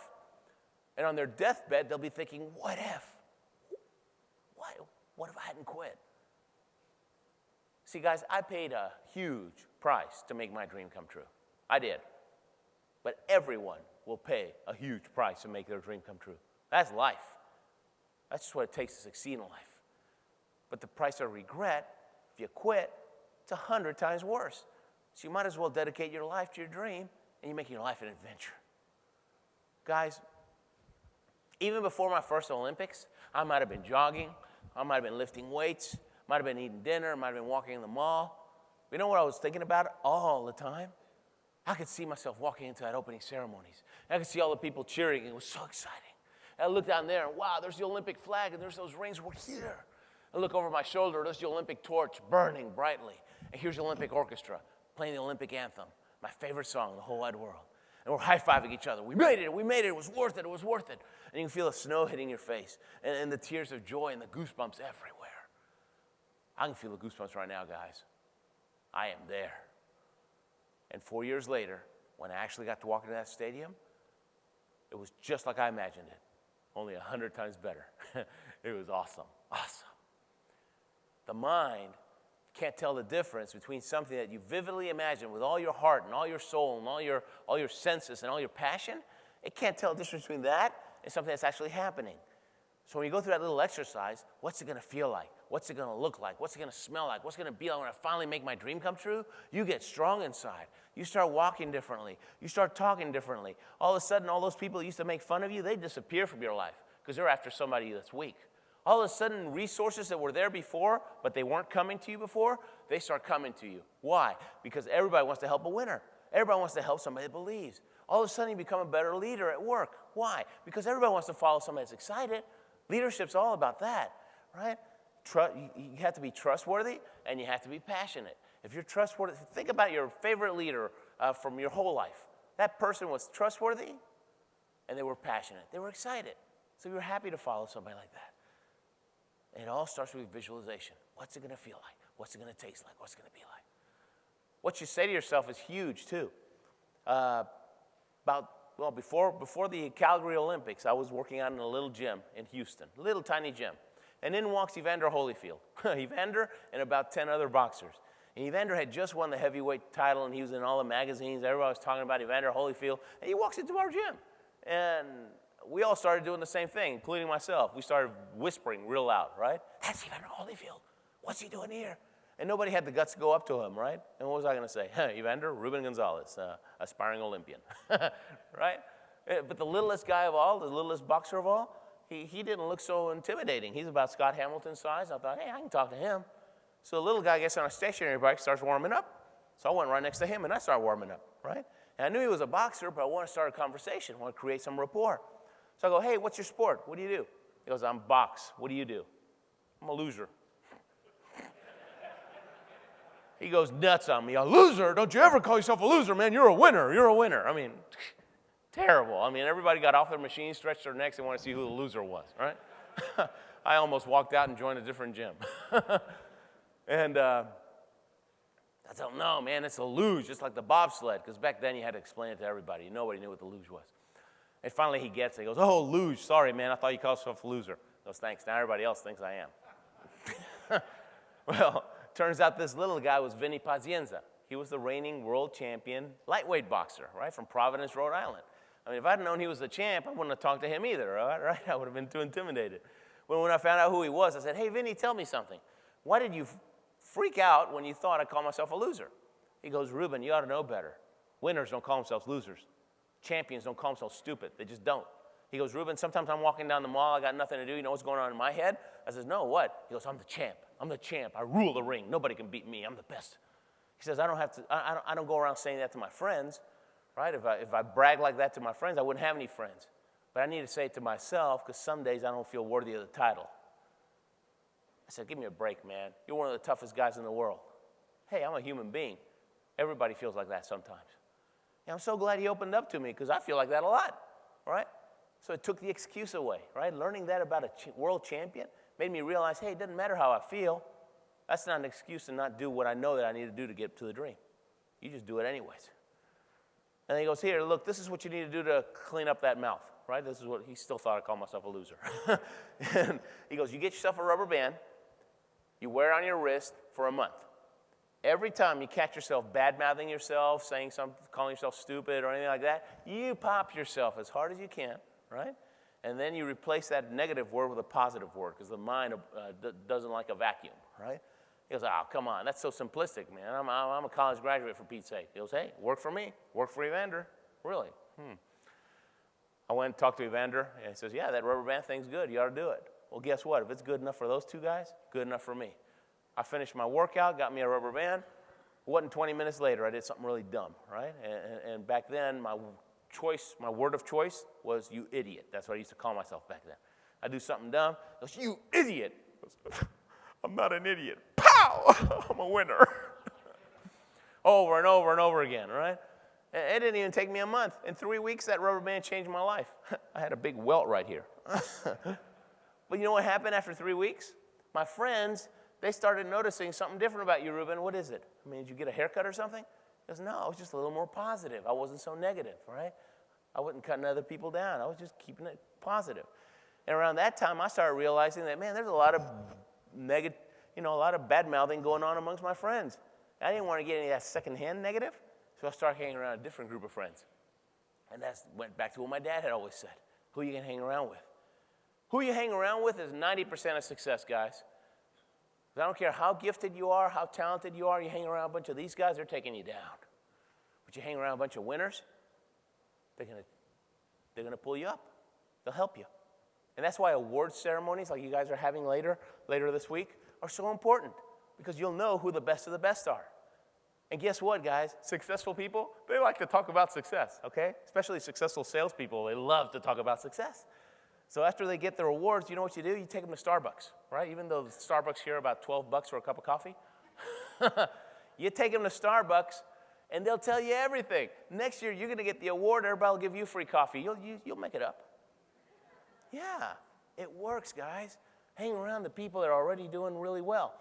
B: And on their deathbed, they'll be thinking, what if? What if I hadn't quit? See, guys, I paid a huge price to make my dream come true. I did. But everyone will pay a huge price to make their dream come true. That's life. That's just what it takes to succeed in life. But the price of regret, if you quit, it's 100 times worse. So you might as well dedicate your life to your dream, and you're making your life an adventure. Guys, even before my first Olympics, I might have been jogging, I might have been lifting weights, might have been eating dinner, might have been walking in the mall. You know what I was thinking about all the time? I could see myself walking into that opening ceremonies. I could see all the people cheering. It was so exciting. And I looked down there, and wow, there's the Olympic flag, and there's those rings. We're here. I look over my shoulder, there's the Olympic torch burning brightly. And here's the Olympic orchestra playing the Olympic anthem, my favorite song in the whole wide world. And we're high-fiving each other. We made it, it was worth it, it was worth it. And you can feel the snow hitting your face, and the tears of joy and the goosebumps everywhere. I can feel the goosebumps right now, guys. I am there. And 4 years later, when I actually got to walk into that stadium, it was just like I imagined it, only 100 times better. It was awesome, awesome. The mind can't tell the difference between something that you vividly imagine with all your heart and all your soul and all your senses and all your passion. It can't tell the difference between that and something that's actually happening. So when you go through that little exercise, what's it going to feel like? What's it going to look like? What's it going to smell like? What's it going to be like when I finally make my dream come true? You get strong inside. You start walking differently. You start talking differently. All of a sudden, all those people that used to make fun of you, they disappear from your life because they're after somebody that's weak. All of a sudden, resources that were there before, but they weren't coming to you before, they start coming to you. Why? Because everybody wants to help a winner. Everybody wants to help somebody that believes. All of a sudden, you become a better leader at work. Why? Because everybody wants to follow somebody that's excited. Leadership's all about that, right? You have to be trustworthy, and you have to be passionate. If you're trustworthy, think about your favorite leader from your whole life. That person was trustworthy, and they were passionate. They were excited. So you're happy to follow somebody like that. And it all starts with visualization. What's it going to feel like? What's it going to taste like? What's it going to be like? What you say to yourself is huge, too. Before the Calgary Olympics, I was working out in a little gym in Houston, a little tiny gym. And in walks Evander Holyfield. Evander and about 10 other boxers. And Evander had just won the heavyweight title, and he was in all the magazines. Everybody was talking about Evander Holyfield. And he walks into our gym. And we all started doing the same thing, including myself. We started whispering real loud, right? That's Evander Holyfield. What's he doing here? And nobody had the guts to go up to him, right? And what was I going to say? Evander, Ruben Gonzales, aspiring Olympian, right? But the littlest guy of all, the littlest boxer of all, he didn't look so intimidating. He's about Scott Hamilton's size. I thought, hey, I can talk to him. So the little guy gets on a stationary bike, starts warming up. So I went right next to him, and I started warming up, right? And I knew he was a boxer, but I wanted to start a conversation. I want to create some rapport. So I go, hey, what's your sport? What do you do? He goes, I'm box. What do you do? I'm a loser. He goes nuts on me. A loser? Don't you ever call yourself a loser, man. You're a winner. You're a winner. I mean, terrible. I mean, everybody got off their machine, stretched their necks, and wanted to see who the loser was, right? I almost walked out and joined a different gym. And I told him, no, man, it's a luge, just like the bobsled, because back then you had to explain it to everybody. Nobody knew what the luge was. And finally he gets it. He goes, oh, luge, sorry, man, I thought you called yourself a loser. He goes, thanks, now everybody else thinks I am. Well, turns out this little guy was Vinny Pazienza. He was the reigning world champion lightweight boxer, right, from Providence, Rhode Island. I mean, if I'd known he was the champ, I wouldn't have talked to him either, right? I would have been too intimidated. But when I found out who he was, I said, hey, Vinny, tell me something. Why did you freak out when you thought I called myself a loser? He goes, Ruben, you ought to know better. Winners don't call themselves losers. Champions don't call themselves stupid. They just don't. He goes, Ruben, sometimes I'm walking down the mall. I got nothing to do. You know what's going on in my head? I says, no, what? He goes, I'm the champ. I'm the champ. I rule the ring. Nobody can beat me. I'm the best. He says, I don't go around saying that to my friends, right? If I brag like that to my friends, I wouldn't have any friends. But I need to say it to myself because some days I don't feel worthy of the title. I said, give me a break, man. You're one of the toughest guys in the world. Hey, I'm a human being. Everybody feels like that sometimes. And I'm so glad he opened up to me because I feel like that a lot, right? So it took the excuse away, right? Learning that about a world champion made me realize, hey, it doesn't matter how I feel. That's not an excuse to not do what I know that I need to do to get to the dream. You just do it anyways. And then he goes, here, look, this is what you need to do to clean up that mouth, right? This is what he still thought I called myself a loser. And he goes, you get yourself a rubber band. You wear it on your wrist for a month. Every time you catch yourself bad-mouthing yourself, saying something, calling yourself stupid or anything like that, you pop yourself as hard as you can, right? And then you replace that negative word with a positive word because the mind doesn't like a vacuum, right? He goes, oh, come on, that's so simplistic, man. I'm a college graduate, for Pete's sake. He goes, hey, work for me. Work for Evander. Really? I went and talked to Evander, and he says, yeah, that rubber band thing's good. You ought to do it. Well, guess what? If it's good enough for those two guys, good enough for me. I finished my workout, got me a rubber band. It wasn't 20 minutes later, I did something really dumb, right? And back then, my word of choice was, you idiot. That's what I used to call myself back then. I do something dumb. He goes, you idiot. I'm not an idiot. Pow! I'm a winner. Over and over and over again, right? It didn't even take me a month. In 3 weeks, that rubber band changed my life. I had a big welt right here. But you know what happened after 3 weeks? My friends, they started noticing something different about you, Ruben. What is it? I mean, did you get a haircut or something? He goes, no, I was just a little more positive. I wasn't so negative, right? I wasn't cutting other people down. I was just keeping it positive. And around that time, I started realizing that, man, there's a lot of negative, a lot of bad-mouthing going on amongst my friends. I didn't want to get any of that secondhand negative, so I started hanging around a different group of friends. And that went back to what my dad had always said. Who are you going to hang around with? Who you hang around with is 90% of success, guys. I don't care how gifted you are, how talented you are, you hang around a bunch of these guys, they're taking you down. But you hang around a bunch of winners, they're gonna pull you up. They'll help you. And that's why award ceremonies like you guys are having later this week are so important because you'll know who the best of the best are. And guess what, guys? Successful people, they like to talk about success, okay? Especially successful salespeople, they love to talk about success. So after they get their awards, you know what you do? You take them to Starbucks, right? Even though the Starbucks here are about $12 for a cup of coffee. You take them to Starbucks, and they'll tell you everything. Next year, you're going to get the award. Everybody will give you free coffee. You'll make it up. Yeah, it works, guys. Hang around the people that are already doing really well.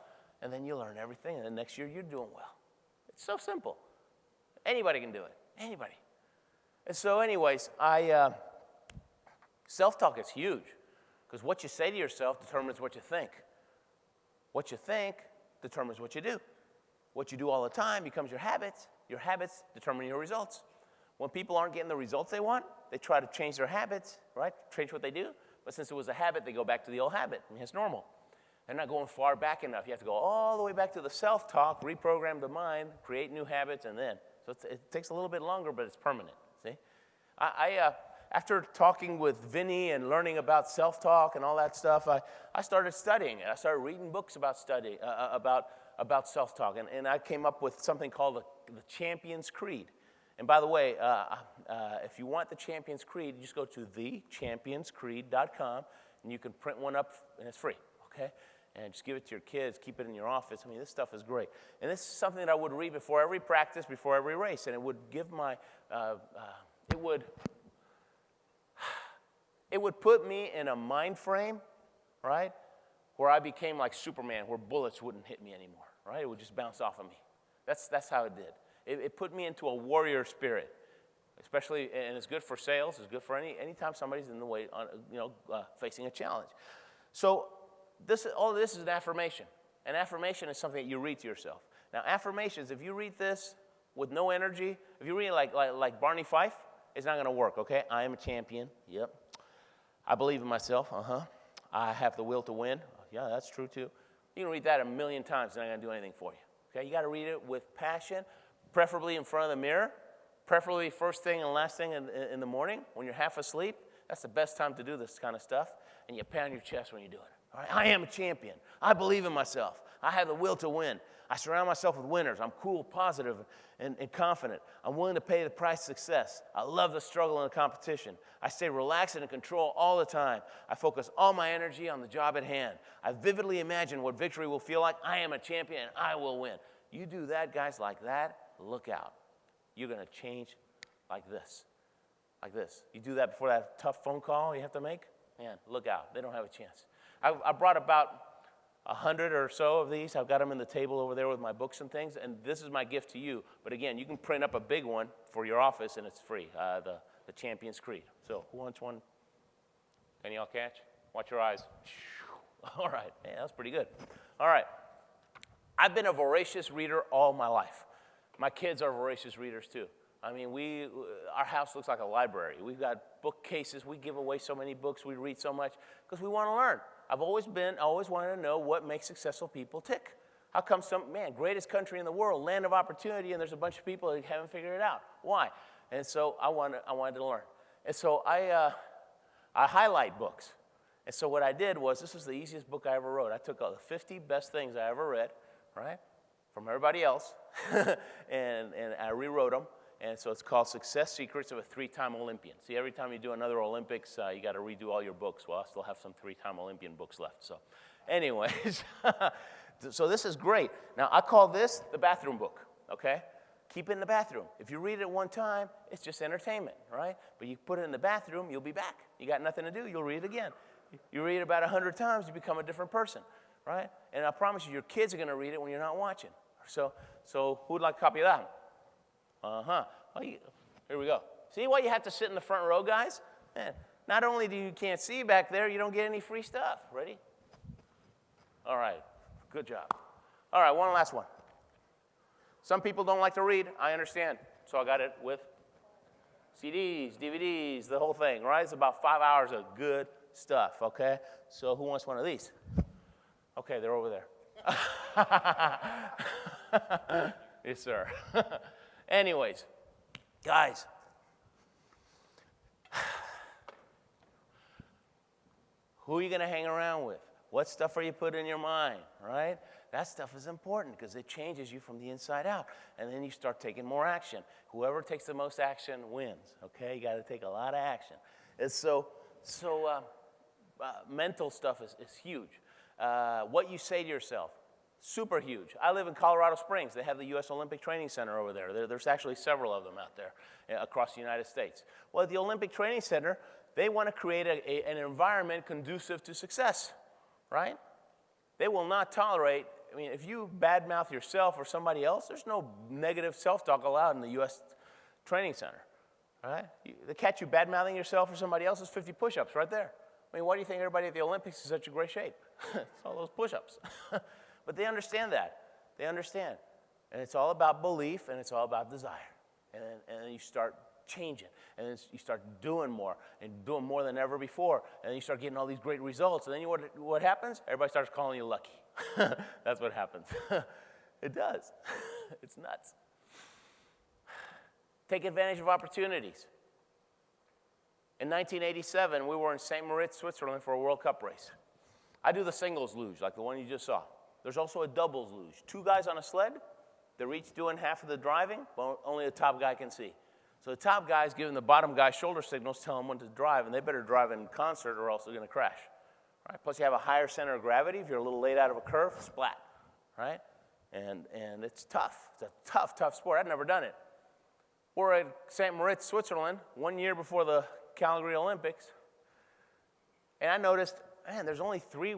B: And then you learn everything, and then next year, you're doing well. It's so simple. Anybody can do it. Anybody. And so anyways, self-talk is huge because what you say to yourself determines what you think. What you think determines what you do. What you do all the time becomes your habits. Your habits determine your results. When people aren't getting the results they want, they try to change their habits, right? Change what they do. But since it was a habit, they go back to the old habit. And it's normal. They're not going far back enough. You have to go all the way back to the self-talk, reprogram the mind, create new habits, and then. So it takes a little bit longer, but it's permanent, see? After talking with Vinny and learning about self-talk and all that stuff, I started studying it. I started reading books about about self-talk, and I came up with something called the Champion's Creed. And by the way, if you want the Champion's Creed, you just go to thechampionscreed.com, and you can print one up, and it's free, okay? And just give it to your kids, keep it in your office. I mean, this stuff is great. And this is something that I would read before every practice, before every race, and it would give it would put me in a mind frame, right, where I became like Superman, where bullets wouldn't hit me anymore, right? It would just bounce off of me. That's how it did. It put me into a warrior spirit, especially, and it's good for sales. It's good for anytime somebody's in the way, facing a challenge. So all of this is an affirmation. An affirmation is something that you read to yourself. Now, affirmations, if you read this with no energy, if you read it like Barney Fife, it's not going to work, okay? I am a champion. Yep. I believe in myself. I have the will to win. Yeah, that's true too. You can read that 1,000,000 times. It's not going to do anything for you. Okay, you got to read it with passion, preferably in front of the mirror, preferably first thing and last thing in the morning when you're half asleep. That's the best time to do this kind of stuff. And you pound your chest when you do it. All right? I am a champion. I believe in myself. I have the will to win. I surround myself with winners. I'm cool, positive, and confident. I'm willing to pay the price of success. I love the struggle and the competition. I stay relaxed and in control all the time. I focus all my energy on the job at hand. I vividly imagine what victory will feel like. I am a champion, and I will win. You do that, guys, like that, look out. You're going to change like this. Like this. You do that before that tough phone call you have to make, man, look out. They don't have a chance. I brought about 100 or so of these. I've got them in the table over there with my books and things, and this is my gift to you. But again, you can print up a big one for your office, and it's free, the Champion's Creed. So who wants one? Can you all catch? Watch your eyes. All right. Man, that was pretty good. All right. I've been a voracious reader all my life. My kids are voracious readers too. I mean, our house looks like a library. We've got bookcases. We give away so many books. We read so much because we want to learn. I've always wanted to know what makes successful people tick. How come greatest country in the world, land of opportunity, and there's a bunch of people that haven't figured it out? Why? And so I wanted to learn. And so I highlight books. And so what I did was, this was the easiest book I ever wrote. I took all the 50 best things I ever read, right, from everybody else, and I rewrote them. And so it's called Success Secrets of a 3-Time Olympian. See, every time you do another Olympics, you got to redo all your books. Well, I still have some 3-Time Olympian books left. So anyways, so this is great. Now, I call this the bathroom book, okay? Keep it in the bathroom. If you read it one time, it's just entertainment, right? But you put it in the bathroom, you'll be back. You got nothing to do, you'll read it again. You read it about 100 times, you become a different person, right? And I promise you, your kids are going to read it when you're not watching. So who'd like a copy of that one? Well, here we go. See why you have to sit in the front row, guys? Man, not only do you can't see back there, you don't get any free stuff. Ready? All right. Good job. All right, one last one. Some people don't like to read. I understand. So I got it with CDs, DVDs, the whole thing, right? It's about 5 hours of good stuff, okay? So who wants one of these? Okay, they're over there. Yes, sir. Anyways, guys, who are you going to hang around with? What stuff are you putting in your mind, right? That stuff is important because it changes you from the inside out. And then you start taking more action. Whoever takes the most action wins, okay? You got to take a lot of action. And so mental stuff is huge. What you say to yourself, super huge. I live in Colorado Springs. They have the U.S. Olympic Training Center over there. There's actually several of them out there across the United States. Well, at the Olympic Training Center, they want to create an environment conducive to success, right? They will not tolerate, if you badmouth yourself or somebody else, there's no negative self-talk allowed in the U.S. Training Center, right? They catch you badmouthing yourself or somebody else, is 50 push-ups right there. Why do you think everybody at the Olympics is in such a great shape? It's all those push-ups. But they understand that. They understand. And it's all about belief, and it's all about desire. And then you start changing. And then you start doing more and doing more than ever before. And then you start getting all these great results. And then what happens? Everybody starts calling you lucky. That's what happens. It does. It's nuts. Take advantage of opportunities. In 1987, we were in St. Moritz, Switzerland for a World Cup race. I do the singles luge, like the one you just saw. There's also a doubles luge. 2 guys on a sled. They're each doing half of the driving, but only the top guy can see. So the top guy's giving the bottom guy shoulder signals, telling him when to drive, and they better drive in concert or else they're going to crash. Right? Plus, you have a higher center of gravity. If you're a little late out of a curve, splat. Right? And it's tough. It's a tough sport. I've never done it. We're at St. Moritz, Switzerland, 1 year before the Calgary Olympics, and I noticed, man, there's only 3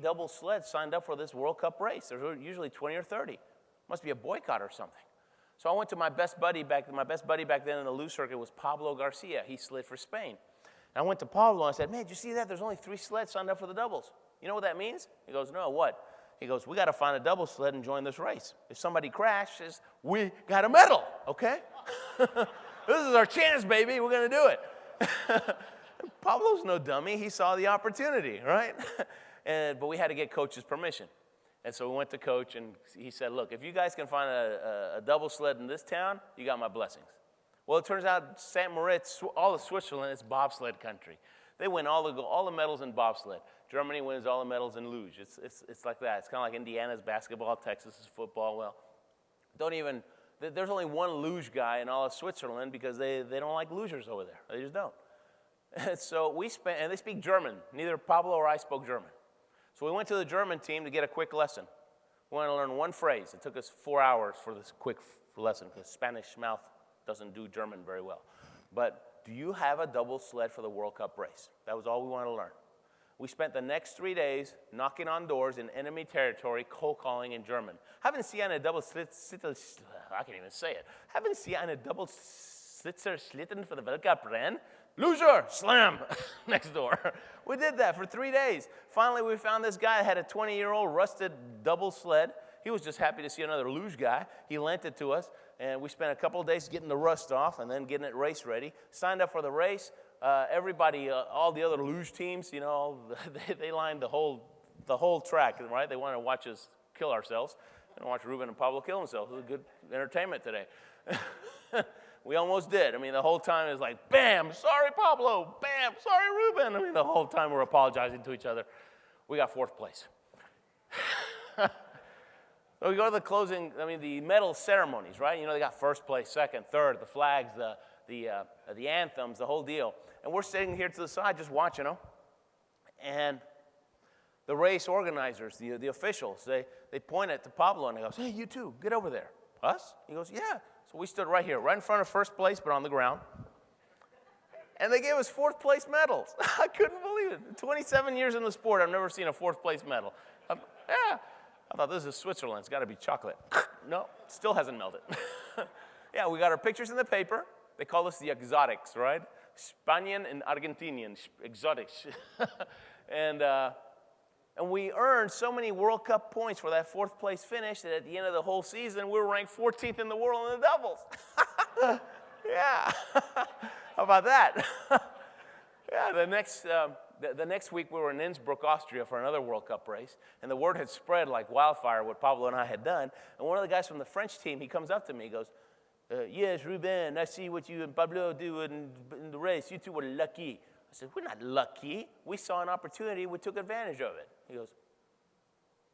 B: double sleds signed up for this World Cup race. There's usually 20 or 30. Must be a boycott or something. So I went to my best buddy back then in the luge circuit was Pablo Garcia. He slid for Spain. And I went to Pablo and I said, man, did you see that? There's only 3 sleds signed up for the doubles. You know what that means? He goes, no, what? He goes, we got to find a double sled and join this race. If somebody crashes, we got a medal, okay? This is our chance, baby. We're going to do it. Pablo's no dummy. He saw the opportunity, right? But we had to get coach's permission. And so we went to coach, and he said, look, if you guys can find a double sled in this town, you got my blessings. Well, it turns out St. Moritz, all of Switzerland, is bobsled country. They win all the medals in bobsled. Germany wins all the medals in luge. It's like that. It's kind of like Indiana's basketball, Texas's football. Well, there's only one luge guy in all of Switzerland because they don't like lugers over there. They just don't. And so and they speak German. Neither Pablo or I spoke German. So we went to the German team to get a quick lesson. We wanted to learn one phrase. It took us 4 hours for this quick lesson because Spanish mouth doesn't do German very well. But do you have a double sled for the World Cup race? That was all we wanted to learn. We spent the next 3 days knocking on doors in enemy territory, cold calling in German. Haben Sie eine double Slitzer, I can't even say it. Haben Sie eine double Slitzer Schlitten for the Weltcuprennen? Loser, slam, next door. We did that for 3 days. Finally, we found this guy that had a 20-year-old rusted double sled. He was just happy to see another luge guy. He lent it to us, and we spent a couple of days getting the rust off and then getting it race ready. Signed up for the race. Everybody, all the other luge teams, you know, they lined the whole track, right? They wanted to watch us kill ourselves and watch Ruben and Pablo kill themselves. It was good entertainment today. We almost did. I mean, the whole time it was like, bam, sorry, Pablo. Bam, sorry, Ruben. I mean, the whole time we're apologizing to each other. We got 4th place. So we go to the closing, the medal ceremonies, right? You know, they got 1st place, 2nd, 3rd, the flags, the anthems, the whole deal. And we're sitting here to the side just watching them. And the race organizers, the officials, they point at to Pablo and they go, hey, you two, get over there. Us? He goes, yeah. So we stood right here, right in front of 1st place, but on the ground. And they gave us 4th place medals. I couldn't believe it. 27 years in the sport, I've never seen a 4th place medal. I thought, this is Switzerland. It's got to be chocolate. No, still hasn't melted. Yeah, we got our pictures in the paper. They call us the exotics, right? Spanian and Argentinian exotics. And we earned so many World Cup points for that 4th place finish that at the end of the whole season, we were ranked 14th in the world in the doubles. Yeah. How about that? Yeah, the next week we were in Innsbruck, Austria for another World Cup race, and the word had spread like wildfire what Pablo and I had done. And one of the guys from the French team, he comes up to me, he goes, yes, Ruben, I see what you and Pablo do in the race. You two were lucky. I said, we're not lucky. We saw an opportunity. We took advantage of it. He goes,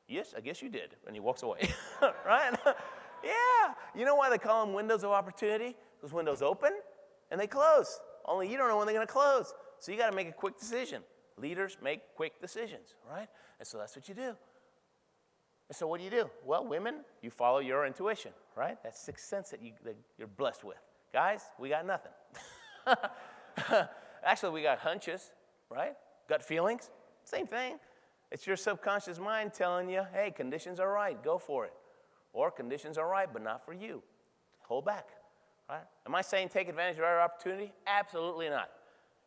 B: yes, I guess you did. And he walks away. Right? Yeah. You know why they call them windows of opportunity? Those windows open and they close. Only you don't know when they're going to close. So you got to make a quick decision. Leaders make quick decisions, right? And so that's what you do. And so what do? Well, women, you follow your intuition, right? That 6th sense that you're blessed with. Guys, we got nothing. Actually, we got hunches, right? Gut feelings, same thing. It's your subconscious mind telling you, hey, conditions are right, go for it. Or conditions are right, but not for you. Hold back, right? Am I saying take advantage of our opportunity? Absolutely not.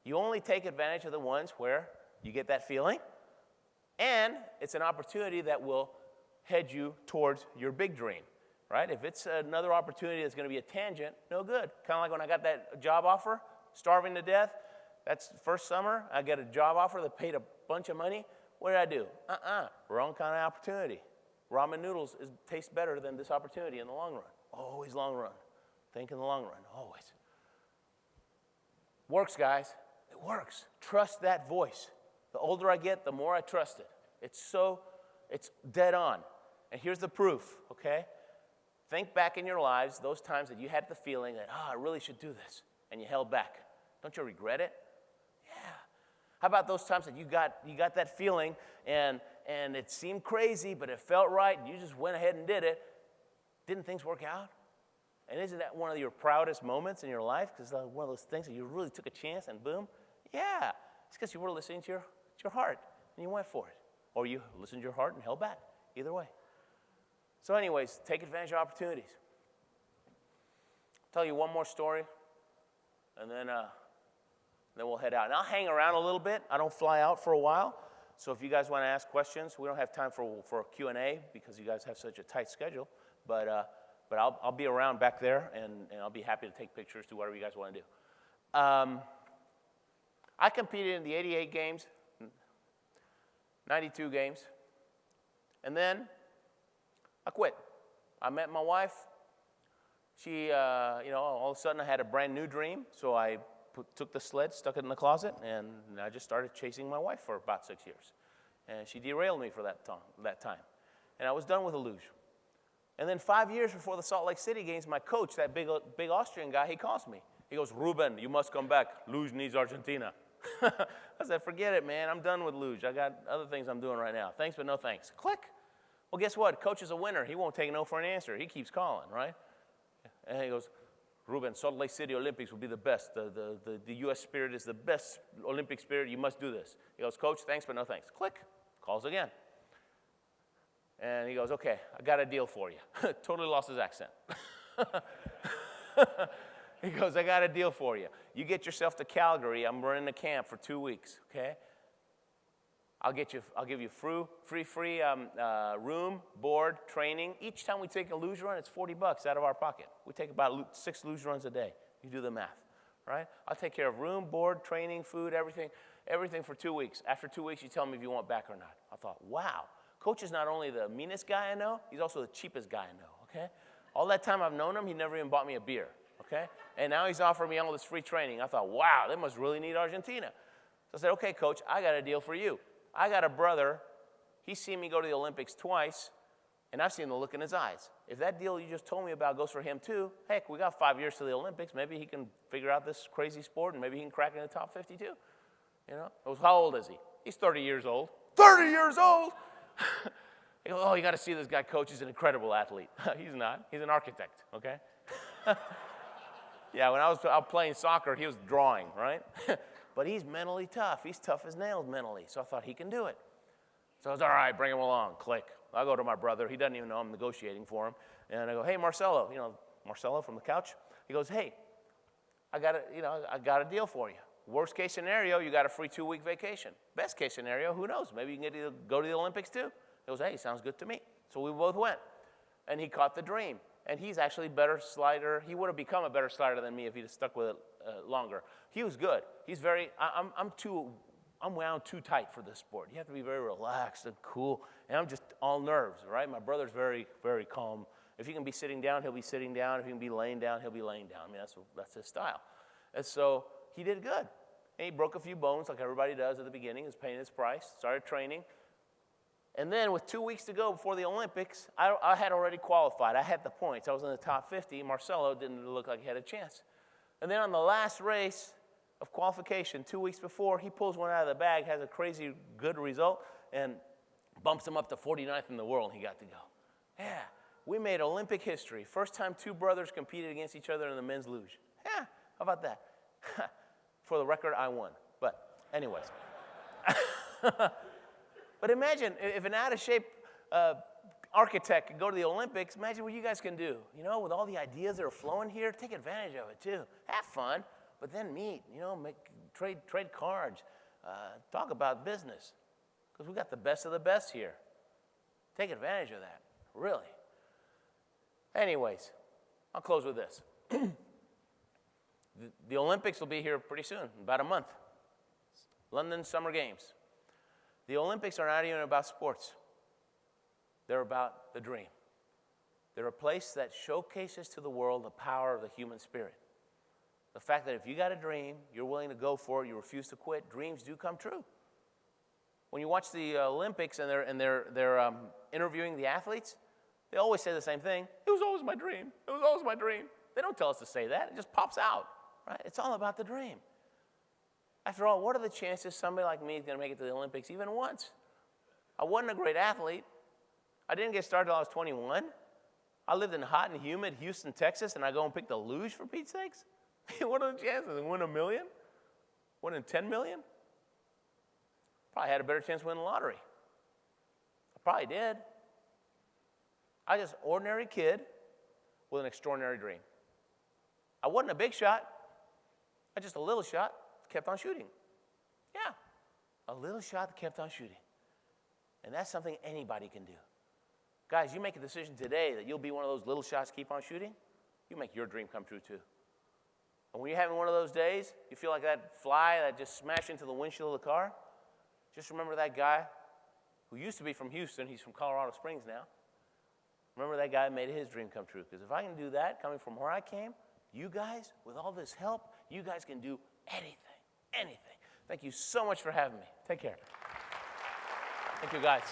B: You only take advantage of the ones where you get that feeling, and it's an opportunity that will head you towards your big dream. right? If it's another opportunity that's going to be a tangent, no good. Kind of like when I got that job offer, starving to death. That's the first summer. I got a job offer that paid a bunch of money. What did I do? Wrong kind of opportunity. Ramen noodles tastes better than this opportunity in the long run. Always long run. Think in the long run, always. Works, guys. It works. Trust that voice. The older I get, the more I trust it. It's dead on. And here's the proof, okay? Think back in your lives, those times that you had the feeling that, I really should do this, and you held back. Don't you regret it? Yeah. How about those times that you got that feeling, and it seemed crazy, but it felt right, and you just went ahead and did it? Didn't things work out? And isn't that one of your proudest moments in your life? Because one of those things that you really took a chance and boom? Yeah. It's because you were listening to your heart, and you went for it. Or you listened to your heart and held back. Either way. So anyways, take advantage of opportunities. I'll tell you one more story, and then we'll head out. And I'll hang around a little bit. I don't fly out for a while. So if you guys want to ask questions, we don't have time for a Q&A because you guys have such a tight schedule. But I'll be around back there, and I'll be happy to take pictures, do whatever you guys want to do. I competed in the 88 games, 92 games, and then I quit. I met my wife. She, all of a sudden I had a brand new dream, so I took the sled, stuck it in the closet, and I just started chasing my wife for about 6 years. And she derailed me for that time. And I was done with the luge. And then 5 years before the Salt Lake City games, my coach, that big Austrian guy, he calls me. He goes, Ruben, you must come back. Luge needs Argentina. I said, forget it, man. I'm done with luge. I got other things I'm doing right now. Thanks, but no thanks. Click. Well, guess what? Coach is a winner. He won't take no for an answer. He keeps calling, right? And he goes, Ruben, Salt Lake City Olympics will be the best. The U.S. spirit is the best Olympic spirit. You must do this. He goes, Coach, thanks, but no thanks. Click. Calls again. And he goes, okay, I got a deal for you. Totally lost his accent. He goes, I got a deal for you. You get yourself to Calgary. I'm running a camp for 2 weeks, okay? I'll give you free room, board, training. Each time we take a luge run, it's $40 out of our pocket. We take about 6 luge runs a day. You do the math, right? I'll take care of room, board, training, food, everything for 2 weeks. After 2 weeks, you tell me if you want back or not. I thought, wow. Coach is not only the meanest guy I know, he's also the cheapest guy I know, okay? All that time I've known him, he never even bought me a beer, okay? And now he's offering me all this free training. I thought, wow, they must really need Argentina. So I said, okay, Coach, I got a deal for you. I got a brother. He's seen me go to the Olympics twice, and I've seen the look in his eyes. If that deal you just told me about goes for him too, heck, we got 5 years to the Olympics. Maybe he can figure out this crazy sport, and maybe he can crack in the top 52. You know? How old is he? He's 30 years old. 30 years old! He goes, oh, you got to see this guy, Coach. He's an incredible athlete. He's not. He's an architect, okay? Yeah, when I was out playing soccer, he was drawing, right? But he's mentally tough. He's tough as nails mentally. So I thought he can do it. So I was, all right, bring him along. Click. I go to my brother. He doesn't even know I'm negotiating for him. And I go, hey, Marcelo. You know, Marcelo from the couch. He goes, hey, I got a deal for you. Worst case scenario, you got a free 2-week vacation. Best case scenario, who knows? Maybe you can go to the Olympics too. He goes, hey, sounds good to me. So we both went. And he caught the dream. And he's actually a better slider. He would have become a better slider than me if he'd have stuck with it longer. He was good. He's very, I'm wound too tight for this sport. You have to be very relaxed and cool. And I'm just all nerves, right? My brother's very, very calm. If he can be sitting down, he'll be sitting down. If he can be laying down, he'll be laying down. I mean, that's his style. And so he did good. And he broke a few bones like everybody does at the beginning. He was paying his price, started training. And then with 2 weeks to go before the Olympics, I had already qualified. I had the points. I was in the top 50. Marcelo didn't look like he had a chance. And then on the last race of qualification, 2 weeks before, he pulls one out of the bag, has a crazy good result, and bumps him up to 49th in the world, and he got to go. Yeah, we made Olympic history. First time two brothers competed against each other in the men's luge. Yeah, how about that? For the record, I won. But anyways. But imagine if an out-of-shape architect could go to the Olympics, imagine what you guys can do. You know, with all the ideas that are flowing here, take advantage of it too. Have fun, but then meet, you know, trade cards, talk about business. Because we got the best of the best here. Take advantage of that, really. Anyways, I'll close with this. The Olympics will be here pretty soon, in about a month. London Summer Games. The Olympics are not even about sports. They're about the dream. They're a place that showcases to the world the power of the human spirit. The fact that if you got a dream, you're willing to go for it, you refuse to quit, dreams do come true. When you watch the Olympics and they're interviewing the athletes, they always say the same thing. It was always my dream. It was always my dream. They don't tell us to say that. It just pops out, right? It's all about the dream. After all, what are the chances somebody like me is going to make it to the Olympics even once? I wasn't a great athlete. I didn't get started until I was 21. I lived in hot and humid Houston, Texas, and I go and pick the luge for Pete's sakes? What are the chances? Win $1 million? Win in 10 million? Probably had a better chance of winning the lottery. I probably did. I was just an ordinary kid with an extraordinary dream. I wasn't a big shot. I just a little shot, kept on shooting. Yeah, a little shot that kept on shooting. And that's something anybody can do. Guys, you make a decision today that you'll be one of those little shots keep on shooting, you make your dream come true too. And when you're having one of those days, you feel like that fly that just smashed into the windshield of the car, just remember that guy who used to be from Houston, he's from Colorado Springs now. Remember that guy made his dream come true. Because if I can do that coming from where I came, you guys, with all this help, you guys can do anything, anything. Thank you so much for having me. Take care. Thank you, guys.